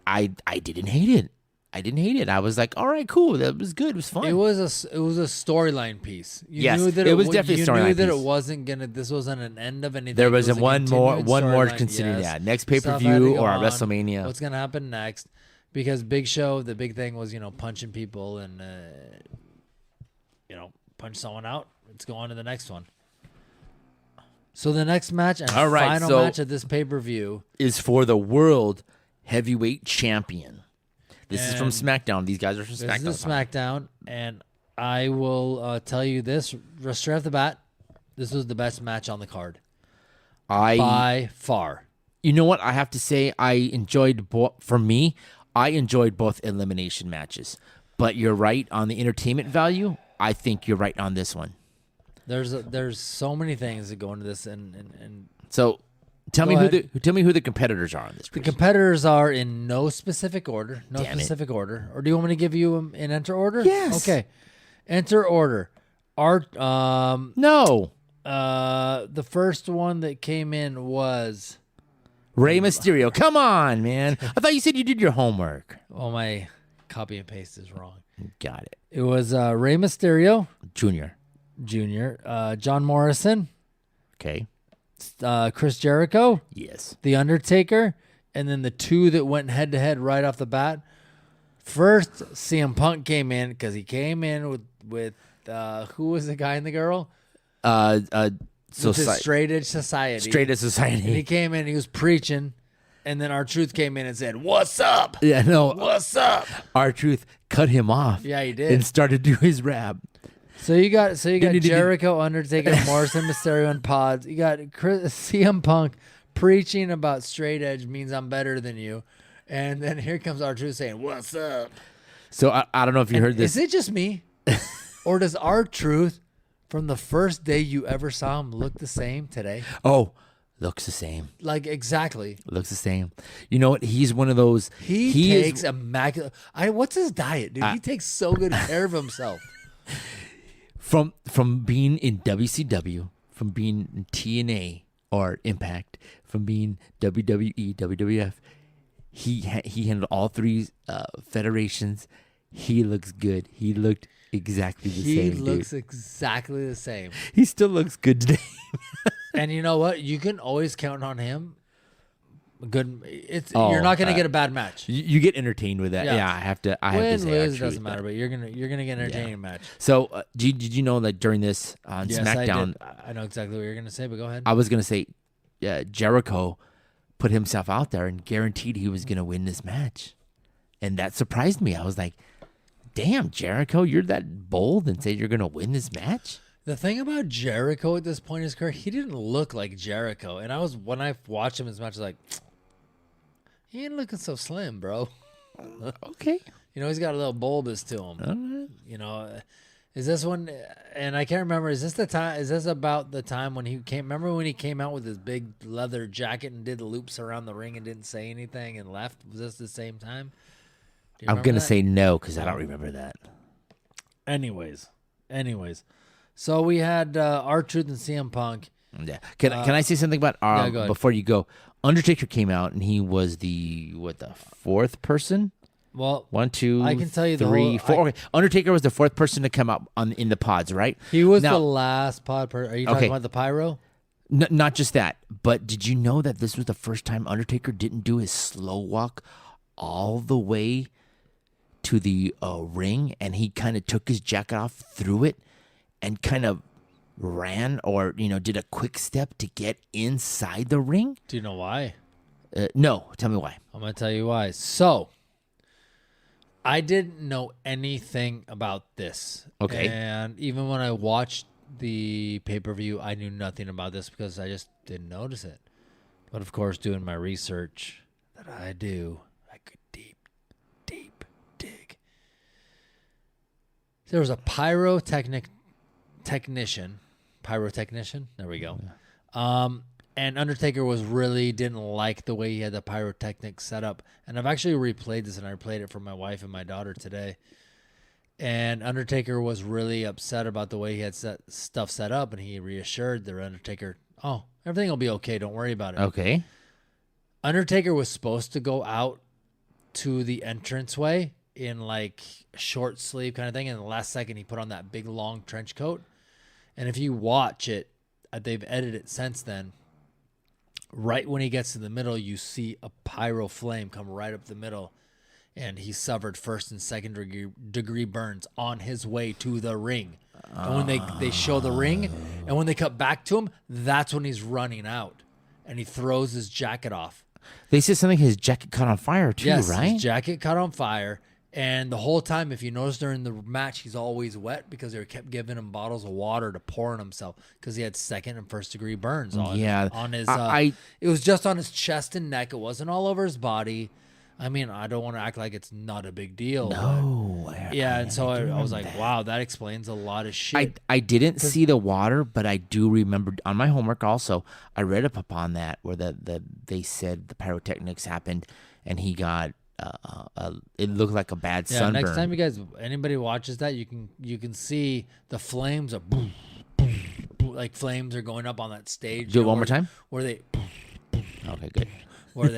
I didn't hate it. I didn't hate it. I was like, all right, cool. That was good. It was fun. It was a storyline piece. You Yes, knew that it was definitely a you storyline knew that piece. it wasn't gonna. This wasn't an end of anything. There It was a one more continuing to storyline, consider. yes. Yeah, next Stuff had to pay-per-view go or on. WrestleMania. What's gonna happen next? Because Big Show, the big thing was punching people and punch someone out. Let's go on to the next one. So the next match and All right, final so- match of this pay-per-view. Is for the world heavyweight champion. This is from And SmackDown. These guys are from SmackDown. This is SmackDown, and I will tell you this straight off the bat: this was the best match on the card by far. You know what? I have to say I enjoyed for me, I enjoyed both elimination matches. But you're right on the entertainment value. I think you're right on this one. There's so many things that go into this, and So tell Go me ahead. tell me who the competitors are on this. the Chris. competitors are in no specific order. Damn it. Or do you want me to give you them in enter order? Yes. Okay. Enter order. Art. No. The first one that came in was. Rey Mysterio. Come on, man. I thought you said you did your homework. Oh, my copy and paste is wrong. Got it. It was Rey Mysterio Junior. Jr., John Morrison, Okay. Chris Jericho, Yes. The Undertaker, and then the two that went head to head right off the bat First, CM Punk came in because he came in with who was the guy and the girl? So With his Straight Edge Society. Straight Edge And he Society. came in, he was preaching, and then R-Truth came in and said, "What's up? Yeah, no. What's up?" R-Truth cut him off. Yeah, he did. And started to do his rap. So you got Jericho, Undertaker, Morrison, Mysterio, and Pods. You got CM Punk preaching about straight edge means I'm better than you, and then here comes R-Truth saying, "What's up?" So I don't know if you heard this. Is it just me, or does R-Truth from the first day you ever saw him look the same today? Oh, looks the same. Like exactly. Looks the same. You know what? He's one of those. He takes immaculate. What's his diet, dude? He takes so good care of himself. From being in WCW, from being in TNA or Impact, from being WWE, WWF, he handled all three federations. He looks good. He looked exactly the same. He looks exactly the same. He still looks good today. And you know what? You can always count on him. Good. You're not going to get a bad match. You get entertained with that. Yeah, I have to Win, say lose, R-Truth, doesn't matter. But you're gonna get an entertaining match. So did you know that during this on Yes, SmackDown, I know exactly what you're gonna say, but go ahead. I was gonna say Jericho put himself out there and guaranteed he was gonna win this match, and that surprised me. I was like, "Damn, Jericho, you're that bold and say you're gonna win this match." The thing about Jericho at this point in his career, he didn't look like Jericho. And when I watched him in this match, I was like, he ain't looking so slim, bro. Okay. You know, he's got a little bulbous to him. All right. You know, is this one? And I can't remember. Is this the time? Is this about the time when he came? Remember when he came out with his big leather jacket and did the loops around the ring and didn't say anything and left? Was this the same time? Do you I'm remember gonna that? say no because I don't remember that. Anyways, so we had R-Truth and CM Punk. Yeah. Can I say something about go ahead. before you go? Undertaker came out and he was the fourth person? Well, 1, 2, I can tell you the 3, whole- 4. Okay. Undertaker was the fourth person to come out in the pods, right? he was Now- the last pod. Are you talking Okay. about the pyro? Not just that, but did you know that this was the first time Undertaker didn't do his slow walk all the way to the ring, and he kind of took his jacket off through it and kind of ran or did a quick step to get inside the ring? Do you know why? No, tell me why. I'm going to tell you why. So, I didn't know anything about this. Okay. And even when I watched the pay-per-view, I knew nothing about this because I just didn't notice it. But of course, doing my research that I do, I could deep dig. There was a pyrotechnician. There we go. And Undertaker didn't like the way he had the pyrotechnic set up. And I've actually replayed this, and I replayed it for my wife and my daughter today. And Undertaker was really upset about the way he had stuff set up, and he reassured the Undertaker, "Oh, everything will be okay. Don't worry about it." Okay. Undertaker was supposed to go out to the entranceway in like short sleeve kind of thing, and the last second he put on that big long trench coat. And if you watch it, they've edited it since then. Right when he gets to the middle, you see a pyro flame come right up the middle, and he suffered first and second degree burns on his way to the ring. And when they show the ring, and when they cut back to him, that's when he's running out, and he throws his jacket off. They said something his jacket caught on fire too, Yes, right? his jacket caught on fire. And the whole time, if you notice during the match, he's always wet because they kept giving him bottles of water to pour on himself because he had second and first degree burns on his. It was just on his chest and neck. It wasn't all over his body. I mean, I don't want to act like it's not a big deal. No. And so I was like, wow, that explains a lot of shit. I didn't see the water, but I do remember on my homework also, I read up upon that where they said the pyrotechnics happened and he got it looked like a bad sunburn. Next time anybody watches that, you can see the flames are boom, boom, boom, like flames are going up on that stage. Do it one more time. Where they Okay, good. where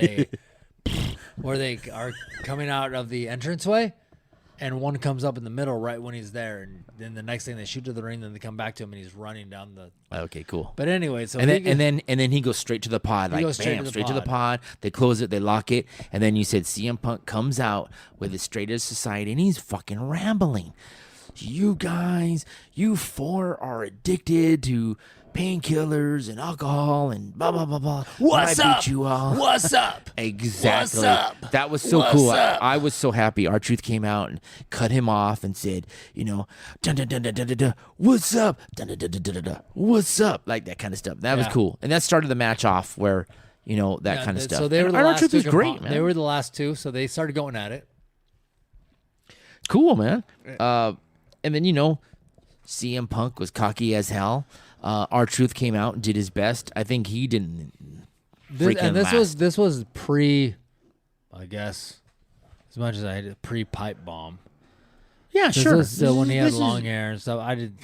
they are coming out of the entranceway, and one comes up in the middle right when he's there, and then the next thing they shoot to the ring, then they come back to him, and he's running down the. Okay, cool. But anyway, so And then he goes straight to the pod, like goes bam, straight to the pod. They close it, they lock it, and then you said CM Punk comes out with his straight as society, and he's fucking rambling. You guys, you four are addicted to painkillers and alcohol and blah blah blah blah. What's I up? beat you all. What's up? Exactly. What's up? That was so What's cool. up? I was so happy. R-Truth came out and cut him off and said, you know, dun, dun, dun, dun, dun, dun, dun, what's up? Dun, dun, dun, dun, dun, dun, dun, what's up? Like that kind of stuff. That was Yeah. cool. And that started the match off where, you know, that kind of stuff. So they were And the last R-Truth two. was great, man. They were the last two, so they started going at it. Cool, man. And then, you know, CM Punk was cocky as hell. R-Truth came out and did his best. I think he didn't freaking last. This was pre, I guess, as much as I had it, pre-pipe bomb. Yeah, This sure. was still when he had This is- long hair and stuff. I don't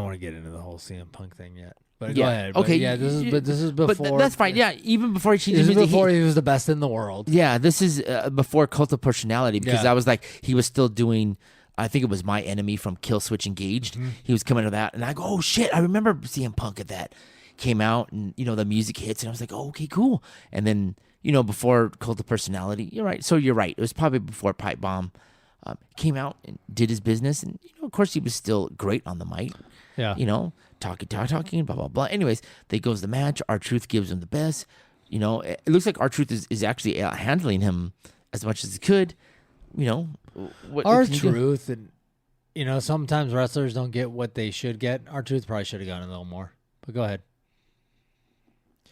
want to get into the whole CM Punk thing yet. But Yeah, go ahead. But okay, yeah, this is before. But that's fine. Yeah, even before he changed This his is music, before he was the best in the world. yeah, this is before Cult of Personality because Yeah. I was like, he was still doing. I think it was My Enemy from Kill Switch Engaged. Mm-hmm. He was coming to that, and I go, oh shit, I remember CM Punk at that. Came out, and you know the music hits, and I was like, oh okay, cool. And then you know before Cult of Personality, you're right. So you're right. It was probably before Pipe Bomb came out and did his business, and you know of course he was still great on the mic. Yeah. You know, talking, blah blah blah. Anyways, they goes the match. R-Truth gives him the best. You know, it looks like R-Truth is actually handling him as much as he could. You know, what can you do? R-Truth, and you know, sometimes wrestlers don't get what they should get. R-Truth probably should have gotten a little more. But go ahead.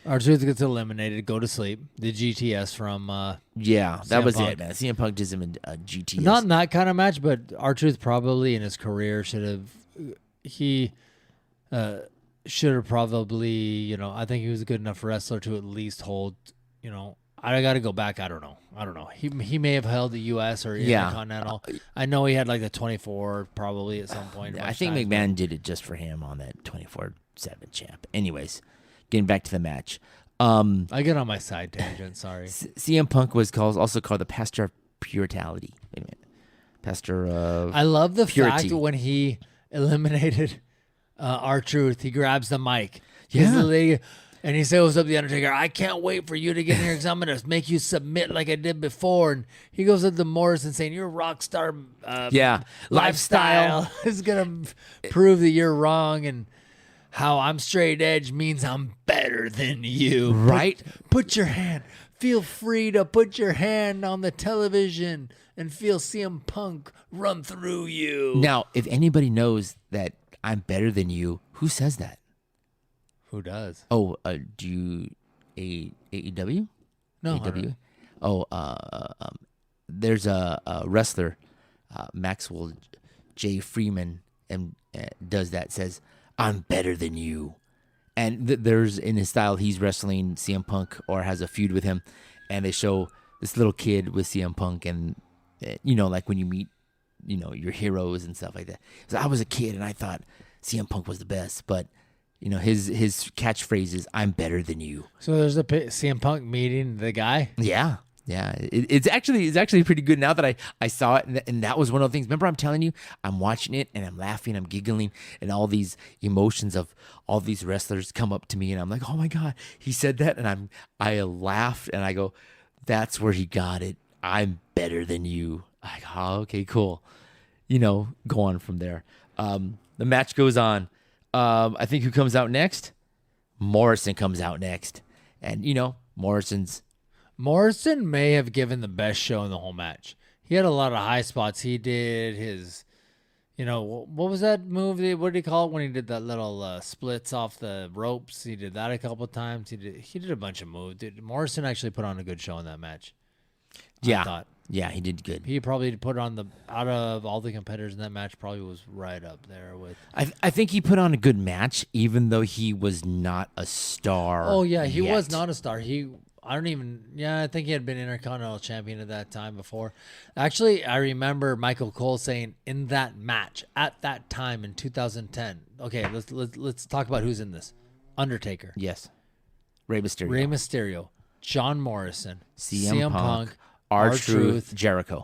R-Truth gets eliminated, go to sleep. The GTS from Yeah, that CM was Punk. it, man. CM Punk gives him a GTS. not in that kind of match, but R-Truth probably in his career should have probably, you know, I think he was a good enough wrestler to at least hold, you know, I got to go back. I don't know. He may have held the U.S. or Yeah. Intercontinental. I know he had like the 24 probably at some point. I think McMahon did it just for him on that 24/7 champ. Anyways, getting back to the match. I get on my side tangent. Sorry. CM Punk was also called the Pastor of Puritality. Wait a minute. Pastor of I love the Purity. fact when he eliminated R-Truth, he grabs the mic. Yeah. And he says up to the Undertaker, I can't wait for you to get here because I'm going to make you submit like I did before. And he goes up to Morrison saying, your rock star lifestyle is going to prove that you're wrong. And how I'm straight edge means I'm better than you. Right? Put your hand. Feel free to put your hand on the television and feel CM Punk run through you. Now, if anybody knows that I'm better than you, who says that? Who does? Oh, do you AEW? No. AEW? Oh, there's a wrestler, Maxwell J. Freeman, and does that. Says, "I'm better than you," and there's in his style, he's wrestling CM Punk or has a feud with him, and they show this little kid with CM Punk, and you know, like when you meet, you know, your heroes and stuff like that. So I was a kid and I thought CM Punk was the best, but. You know, his catchphrase is "I'm better than you." So there's a CM Punk meeting the guy. Yeah. It's actually pretty good now that I saw it, and that was one of the things. Remember, I'm telling you, I'm watching it and I'm laughing, I'm giggling, and all these emotions of all these wrestlers come up to me, and I'm like, oh my god, he said that, and I laughed and I go, that's where he got it. I'm better than you. I go, oh, okay, cool. You know, go on from there. The match goes on. I think who comes out next? Morrison comes out next. And, you know, Morrison may have given the best show in the whole match. He had a lot of high spots. He did his, you know, what was that move? What did he call it when he did that little splits off the ropes? He did that a couple of times. He did a bunch of moves. Morrison actually put on a good show in that match. I thought. Yeah, he did good. He probably put on out of all the competitors in that match, probably was right up there with. I think he put on a good match, even though he was not a star. Oh yeah, he yet. was not a star. I think he had been Intercontinental Champion at that time before. Actually, I remember Michael Cole saying in that match at that time in 2010. Okay, let's talk about who's in this. Undertaker, Yes. Rey Mysterio, John Morrison, CM Punk, R-Truth, Jericho.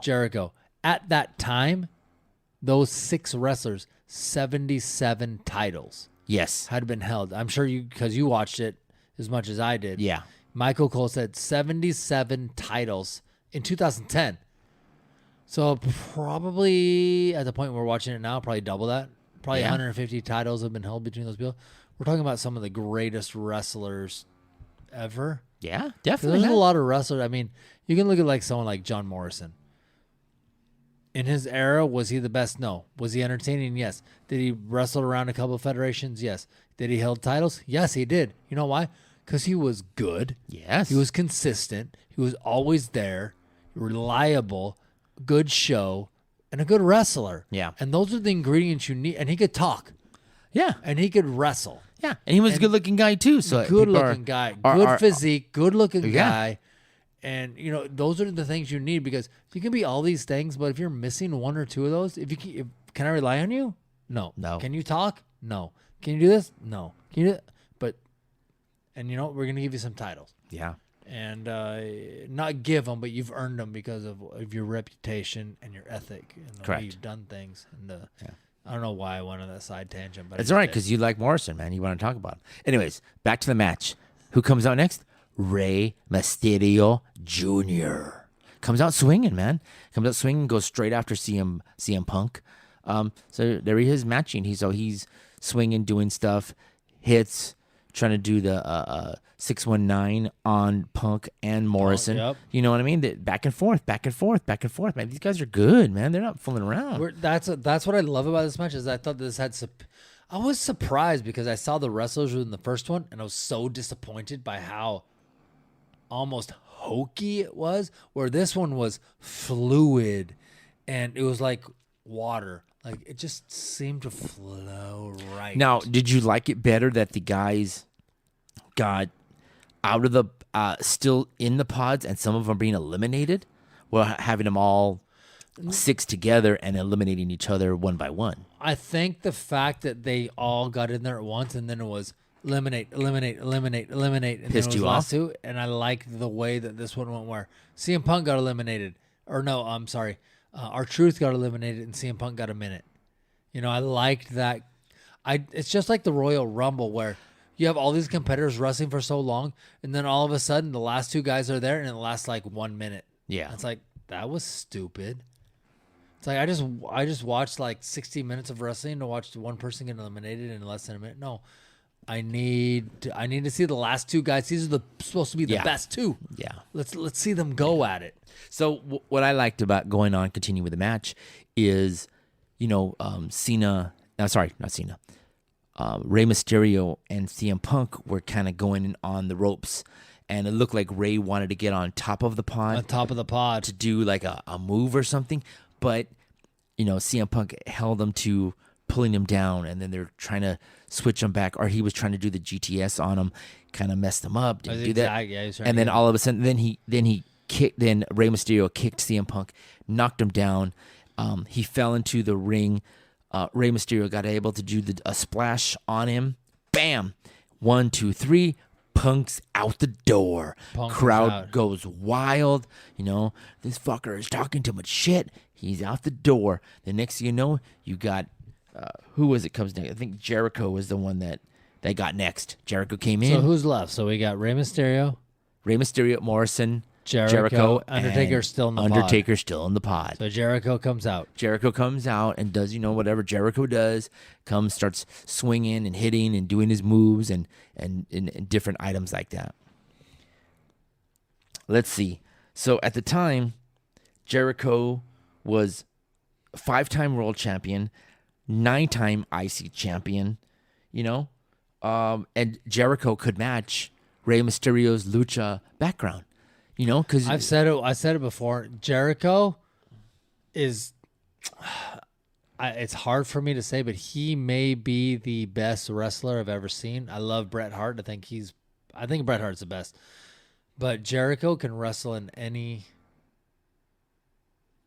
At that time, those 6 wrestlers, 77 titles Yes. had been held. I'm sure because you watched it as much as I did. Yeah. Michael Cole said 77 titles in 2010. So probably at the point we're watching it now, probably double that. Probably 150 titles have been held between those people. We're talking about some of the greatest wrestlers ever. Yeah, 'Cause definitely. there's a man. lot of wrestlers. I mean, you can look at like someone like John Morrison. In his era, was he the best? No. Was he entertaining? Yes. Did he wrestle around a couple of federations? Yes. Did he hold titles? Yes, he did. You know why? Because he was good. Yes. He was consistent. He was always there, reliable, good show, and a good wrestler. Yeah. And those are the ingredients you need. And he could talk. Yeah. And he could wrestle. Yeah. And he was a good looking guy too. So Good people looking guy. are- Good are- physique. Good looking Yeah. guy. And, you know, those are the things you need because you can be all these things, but if you're missing one or two of those, can I rely on you? No. No. Can you talk? No. Can you do this? No. Can you do and you know, we're going to give you some titles. Yeah. And not give them, but you've earned them because of your reputation and your ethic and the Correct. way you've done things. And I don't know why I went on that side tangent, but It's all right because you like Morrison, man. You want to talk about him. Anyways, back to the match. Who comes out next? Rey Mysterio Jr. Comes out swinging, man. Comes out swinging, goes straight after CM Punk. So there he is matching. He's swinging, doing stuff, hits, trying to do the 619 on Punk and Morrison. yep. You know what I mean? Back and forth, back and forth, back and forth. Man, these guys are good, man. They're not fooling around. That's what I love about this match is I thought this had. I was surprised because I saw the wrestlers in the first one and I was so disappointed by how almost hokey it was. Where this one was fluid, and it was like water. Like it just seemed to flow right. Now, did you like it better that the guys got out of the still in the pods and some of them being eliminated, or having them all 6 together and eliminating each other one by one? I think the fact that they all got in there at once and then it was eliminate, eliminate, eliminate, eliminate, and Pissed then it was you last off? two. And I liked the way that this one went where CM Punk got eliminated. Or no, I'm sorry. R-Truth got eliminated and CM Punk got a minute. You know, I liked that. It's just like the Royal Rumble where you have all these competitors wrestling for so long and then all of a sudden the last 2 guys are there and it lasts like 1 minute. Yeah. It's like, that was stupid. It's like I just watched like 60 minutes of wrestling to watch one person get eliminated in less than a minute. No, I need to see the last 2 guys. These are supposed to be the Yeah. best 2. Yeah. Let's see them go at it. So what I liked about going on, continuing with the match, is, Cena. No, sorry, not Cena. Rey Mysterio and CM Punk were kind of going on the ropes, and it looked like Rey wanted to get on top of the pod On top of the pod. to do like a move or something, but CM Punk held him to pulling him down, and then they're trying to switch him back, or he was trying to do the GTS on him, kind of messed him up, didn't do that, Exactly, yeah, he was trying and to then get- all of a sudden, then he kicked, then Rey Mysterio kicked CM Punk, knocked him down, he fell into the ring. Rey Mysterio got able to do a splash on him, bam, 1, 2, 3. Punk's out the door. Punk is Crowd out. goes wild. This fucker is talking too much shit. He's out the door. The next thing you know, you got who was it comes next? I think Jericho was the one that got next. Jericho came in. So who's left? So we got Rey Mysterio, Rey Mysterio, Morrison, Jericho, and Undertaker's still in the pod. Undertaker's still in the pod. So Jericho comes out. Jericho comes out and does, whatever Jericho does, starts swinging and hitting and doing his moves and different items like that. Let's see. So at the time, Jericho was a 5-time world champion, 9-time IC champion, and Jericho could match Rey Mysterio's lucha background, because I said it before. Jericho is. It's hard for me to say, but he may be the best wrestler I've ever seen. I love Bret Hart. I think Bret Hart's the best, but Jericho can wrestle in any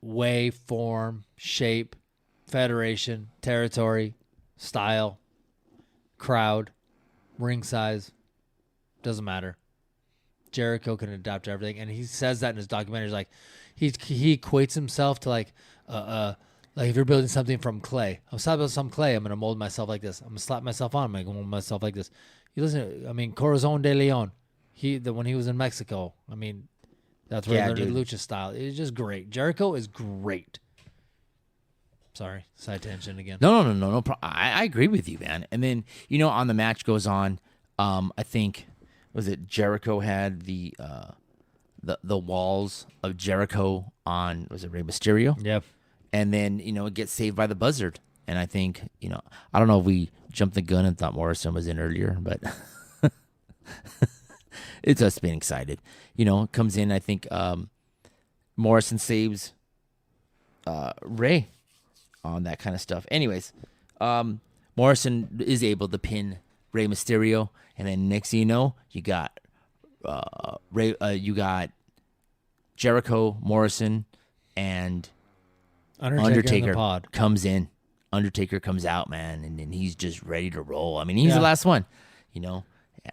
way, form, shape, federation, territory, style, crowd, ring size. Doesn't matter. Jericho can adapt to everything, and he says that in his documentary. Like he equates himself to like if you're building something from clay. I'm slapping some clay. I'm gonna mold myself like this. I'm gonna slap myself on. I'm gonna mold myself like this. You listen. I mean, Corazon de Leon. When he was in Mexico. I mean, that's where he learned the lucha style. It's just great. Jericho is great. Sorry, side tangent again. No. I agree with you, man. And then on the match goes on. I think was it Jericho had the walls of Jericho on, was it Rey Mysterio? Yep. And then it gets saved by the buzzard. And I think I don't know if we jumped the gun and thought Morrison was in earlier, but it's us being excited. Comes in. I think Morrison saves Rey on that kind of stuff. Anyways, Morrison is able to pin Rey Mysterio, and then next thing you know, you got Jericho, Morrison, and Undertaker in the pod. comes in. Undertaker comes out, man, and then he's just ready to roll. I mean, he's the last one,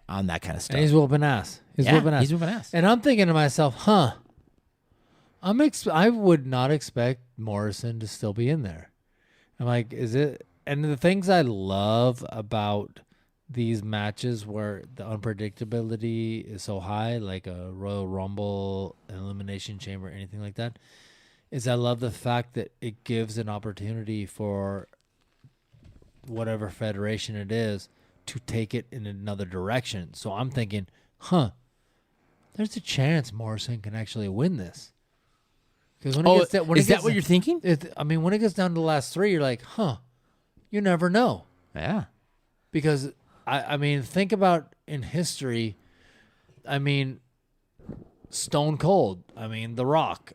on that kind of stuff. And he's whooping ass. He's whooping ass. And I'm thinking to myself, I would not expect Morrison to still be in there. I'm like, is it? And the things I love about these matches where the unpredictability is so high, like a Royal Rumble, an Elimination Chamber, anything like that, is I love the fact that it gives an opportunity for whatever federation it is to take it in another direction. So I'm thinking, there's a chance Morrison can actually win this. Because is that what you're thinking? When it gets down to the last three, you're like, you never know. Yeah. Because, I mean, think about in history, Stone Cold, The Rock,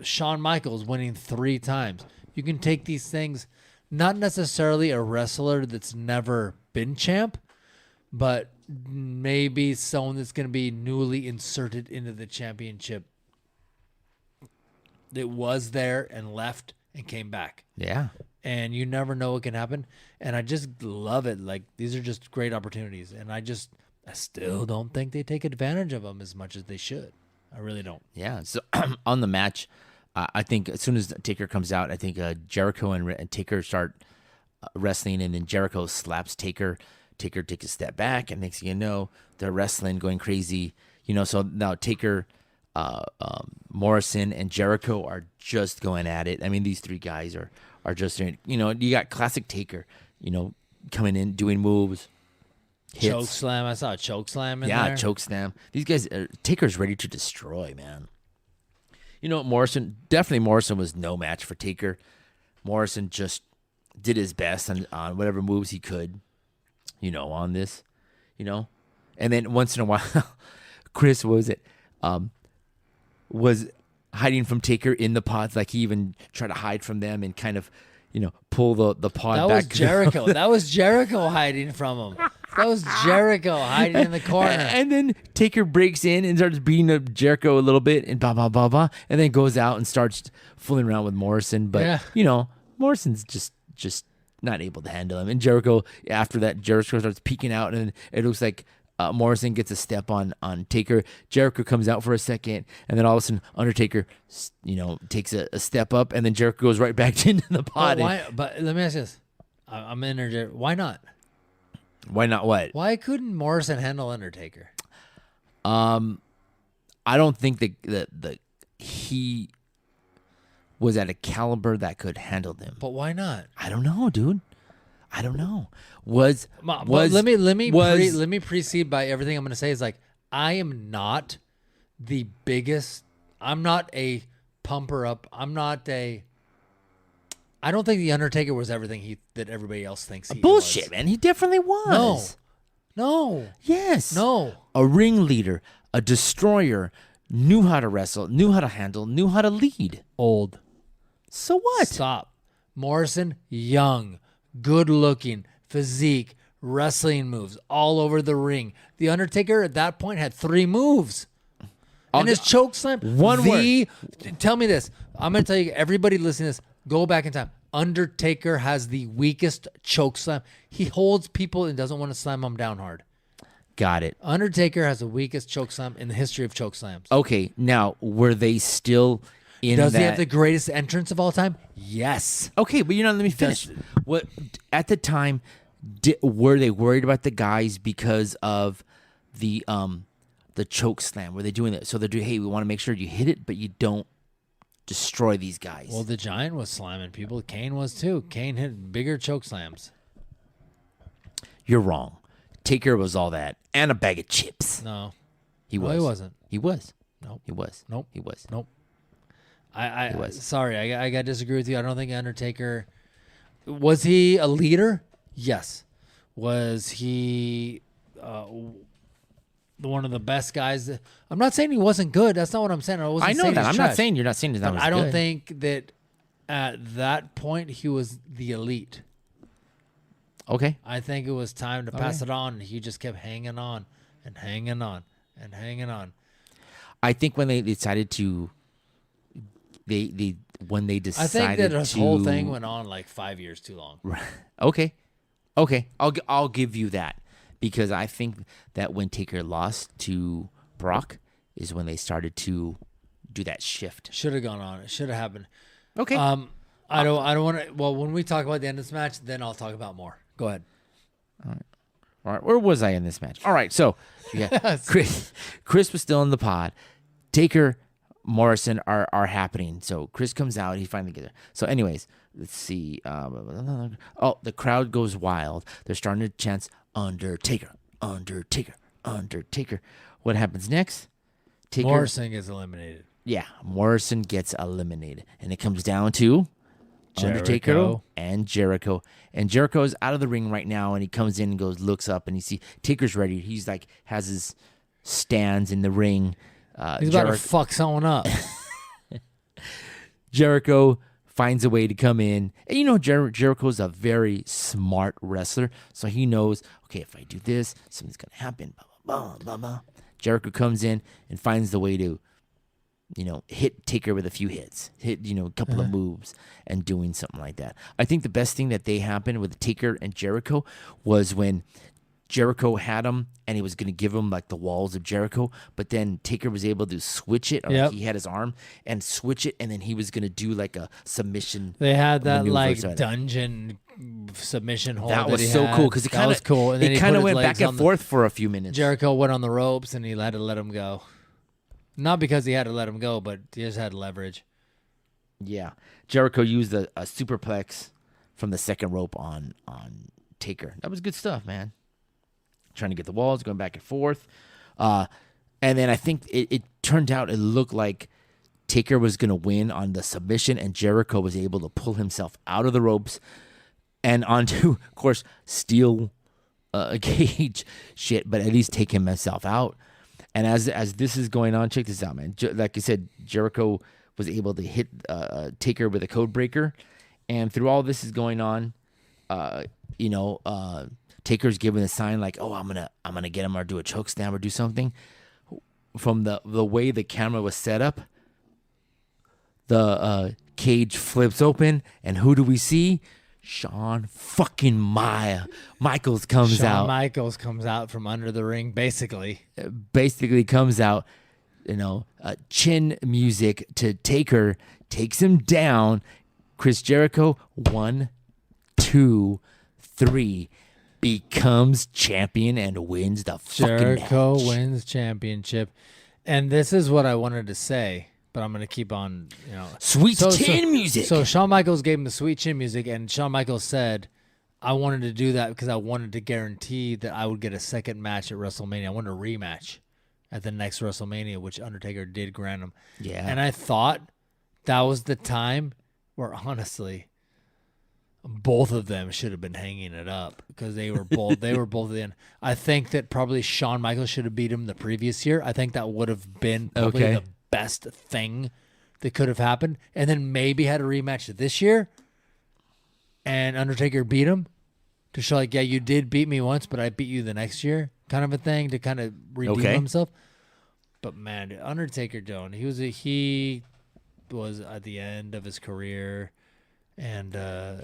Shawn Michaels winning 3 times. You can take these things, not necessarily a wrestler that's never been champ, but maybe someone that's going to be newly inserted into the championship that was there and left and came back. Yeah. And you never know what can happen. And I just love it. Like, these are just great opportunities. And I still don't think they take advantage of them as much as they should. I really don't. Yeah. So on the match, I think as soon as Taker comes out, I think Jericho and Taker start wrestling, and then Jericho slaps Taker. Taker takes a step back, and next thing you know, they're wrestling, going crazy. So now Taker, Morrison, and Jericho are just going at it. I mean, these 3 guys are just doing, you got classic Taker, coming in, doing moves. Hits. Choke slam. I saw a choke slam in there. Yeah, choke slam. These guys, Taker's ready to destroy, man. Morrison was no match for Taker. Morrison just did his best on whatever moves he could, on this, And then once in a while, Chris, was hiding from Taker in the pods. Like, he even tried to hide from them and kind of, pull the pod back. That was Jericho. That was Jericho hiding from him. That was Jericho hiding in the corner. And then Taker breaks in and starts beating up Jericho a little bit and blah, blah, blah, blah. And then goes out and starts fooling around with Morrison. But, Morrison's just not able to handle him. And Jericho, after that, Jericho starts peeking out, and it looks like Morrison gets a step on Taker. Jericho comes out for a second, and then all of a sudden Undertaker, takes a step up, and then Jericho goes right back into the pod. But let me ask you this. I'm in. Why not? Why not what? Why couldn't Morrison handle Undertaker? I don't think that he was at a caliber that could handle them. But why not? I don't know, dude. I don't know. Let me precede by everything I'm going to say is, like, I am not the biggest. I'm not a pumper up. I don't think the Undertaker was everything that everybody else thinks he bullshit, was. Man. He definitely was. No. Yes. No. A ringleader, a destroyer, knew how to wrestle, knew how to handle, knew how to lead. Old. So what? Stop. Morrison, young, good looking, physique, wrestling moves all over the ring. The Undertaker at that point had 3 moves. And his choke slam. One word. Tell me this. I'm going to tell you, everybody listening to this, go back in time. Undertaker has the weakest choke slam. He holds people and doesn't want to slam them down hard. Got it. Undertaker has the weakest chokeslam in the history of chokeslams. Okay, now were they still in Does that? he have the greatest entrance of all time? Yes. Okay, but let me finish. What at the time were they worried about the guys because of the choke slam? Were they doing that? So they're doing, hey, we want to make sure you hit it, but you don't destroy these guys. Well, the Giant was slamming people. Kane was too. Kane hit bigger choke slams. You're wrong. Taker was all that and a bag of chips. No, He was. he wasn't. He was. Nope. He was. Nope. He was. Nope. He was. Sorry, I got to disagree with you. I don't think Undertaker was he a leader? Yes. Was he one of the best guys? I'm not saying he wasn't good. That's not what I'm saying. I know that. I'm not saying you're not saying that. But I don't think that at that point he was the elite. Okay. I think it was time to pass it on. And he just kept hanging on and hanging on and hanging on. I think when they decided to, when they decided I think that his to, whole thing went on like 5 years too long. Okay. I'll give you that, because I think that when Taker lost to Brock is when they started to do that shift. Should have gone on. It should have happened. Okay. I don't want to. Well, when we talk about the end of this match, then I'll talk about more. Go ahead. All right. Where was I in this match? All right. So yeah, Chris was still in the pod. Taker, Morrison are happening. So Chris comes out. He finally gets there. So anyways, let's see. Oh, the crowd goes wild. They're starting to chant Undertaker, Undertaker, Undertaker. What happens next? Taker, Morrison gets eliminated. Yeah, Morrison gets eliminated. And it comes down to Undertaker and Jericho. And Jericho's out of the ring right now, and he comes in and looks up, and you see Taker's ready. He's like, has his stands in the ring. He's about to fuck someone up. Jericho finds a way to come in. And Jericho's a very smart wrestler, so he knows, okay, if I do this, something's going to happen. Blah, blah, blah, blah. Jericho comes in and finds the way to, hit Taker with a few hits, hit, a couple of moves and doing something like that. I think the best thing that happened with Taker and Jericho was when Jericho had him and he was going to give him like the walls of Jericho, but then Taker was able to switch it. Or he had his arm and switch it, and then he was going to do like a submission. They had that dungeon submission hold. That was so cool because it kind of cool. And then it kind of went back and forth for a few minutes. Jericho went on the ropes and he had to let him go. Not because he had to let him go, but he just had leverage. Yeah. Jericho used a superplex from the second rope on Taker. That was good stuff, man. Trying to get the walls, going back and forth. And then I think it turned out, it looked like Taker was going to win on the submission, and Jericho was able to pull himself out of the ropes and onto, of course, steel cage shit, but at least take himself out. And as this is going on, check this out, man. Like I said, Jericho was able to hit Taker with a code breaker, and through all this is going on, Taker's giving a sign like, "Oh, I'm gonna get him or do a choke slam or do something." From the way the camera was set up, the cage flips open, and who do we see? Shawn fucking Michaels comes out. Shawn Michaels comes out from under the ring, basically. Comes out, chin music to Taker, takes him down. Chris Jericho, 1, 2, 3, becomes champion and wins the fucking match. Jericho wins championship. And this is what I wanted to say, but I'm going to keep on, Sweet chin music. So Shawn Michaels gave him the sweet chin music, and Shawn Michaels said, I wanted to do that because I wanted to guarantee that I would get a second match at WrestleMania. I wanted a rematch at the next WrestleMania, which Undertaker did grant him. Yeah. And I thought that was the time where, honestly, both of them should have been hanging it up because they were both at the end. I think that probably Shawn Michaels should have beat him the previous year. I think that would have been probably the best thing that could have happened. And then maybe had a rematch this year and Undertaker beat him to show like, yeah, you did beat me once, but I beat you the next year, kind of a thing to kind of redeem himself. But man, Undertaker he was at the end of his career. And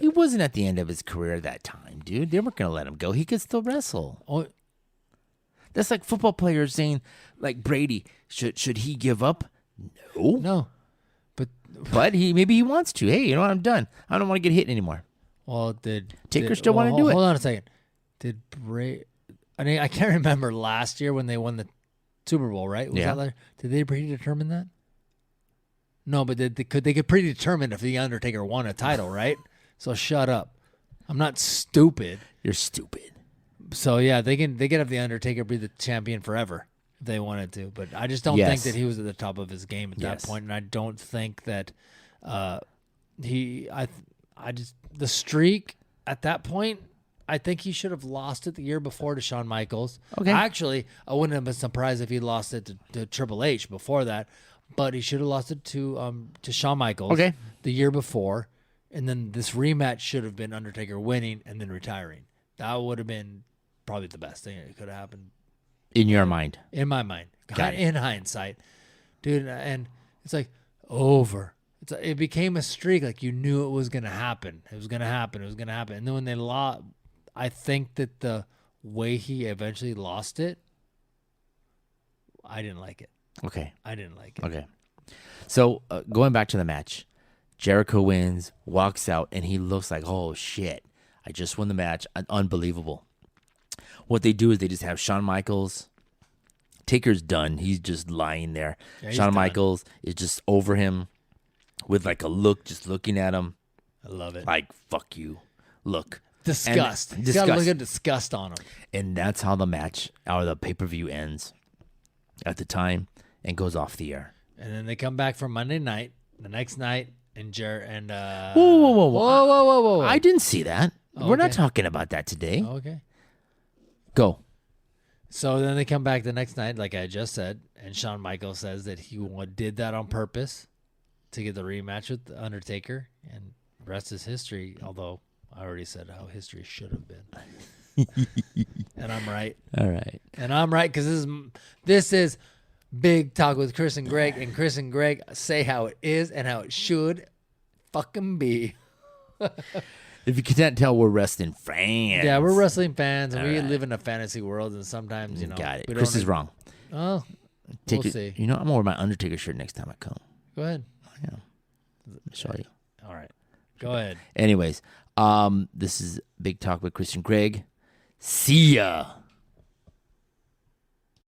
he wasn't at the end of his career at that time, dude. They weren't going to let him go. He could still wrestle. Oh, That's like football players saying, like Brady, should he give up? No. No. But maybe he wants to. Hey, you know what? I'm done. I don't want to get hit anymore. Well, did Taker still want to do it? Hold on a second. Did Brady? I mean, I can't remember last year when they won the Super Bowl, right? Did they predetermine that? No, but they could predetermine if the Undertaker won a title, right? So shut up. I'm not stupid. You're stupid. So yeah, they can have the Undertaker be the champion forever if they wanted to. But I just don't think that he was at the top of his game at that point, and I don't think that the streak at that point. I think he should have lost it the year before to Shawn Michaels. Okay. Actually, I wouldn't have been surprised if he lost it to Triple H before that, but he should have lost it to Shawn Michaels the year before, and then this rematch should have been Undertaker winning and then retiring. That would have been probably the best thing that could have happened. In your mind. In my mind. Got it. In hindsight. Dude, and it's like over. It became a streak, like you knew it was going to happen. It was going to happen. And then when they lost, I think that the way he eventually lost it, I didn't like it. Okay. I didn't like it. Okay. So going back to the match, Jericho wins, walks out, and he looks like, oh, shit. I just won the match. Unbelievable. What they do is they just have Shawn Michaels. Taker's done. He's just lying there. Yeah, Shawn done. Michaels is just over him with like a look, just looking at him. I love it. Like, fuck you. Look. Disgust. He's got a look of disgust on him. And that's how the match or the pay-per-view ends at the time and goes off the air. And then they come back for Monday night, the next night, and Whoa. I didn't see that. Oh, We're not okay. talking about that today. Okay. Go. So then they come back the next night, like I just said, and Shawn Michaels says that he did that on purpose to get the rematch with the Undertaker, and the rest is history, although I already said how history should have been. And I'm right. All right. And I'm right because this is Big Talk with Chris and Gregg, and Chris and Gregg say how it is and how it should fucking be. If you can't tell, we're wrestling fans. Yeah, we're wrestling fans, and All we right. live in a fantasy world, and sometimes, Got it. we Chris don't- is wrong. Oh, Take we'll it. see. You know, I'm gonna wear my Undertaker shirt next time I come. Go ahead. Yeah. Let me show you. All right. Go ahead. Anyways, this is Big Talk with Chris and Gregg. See ya.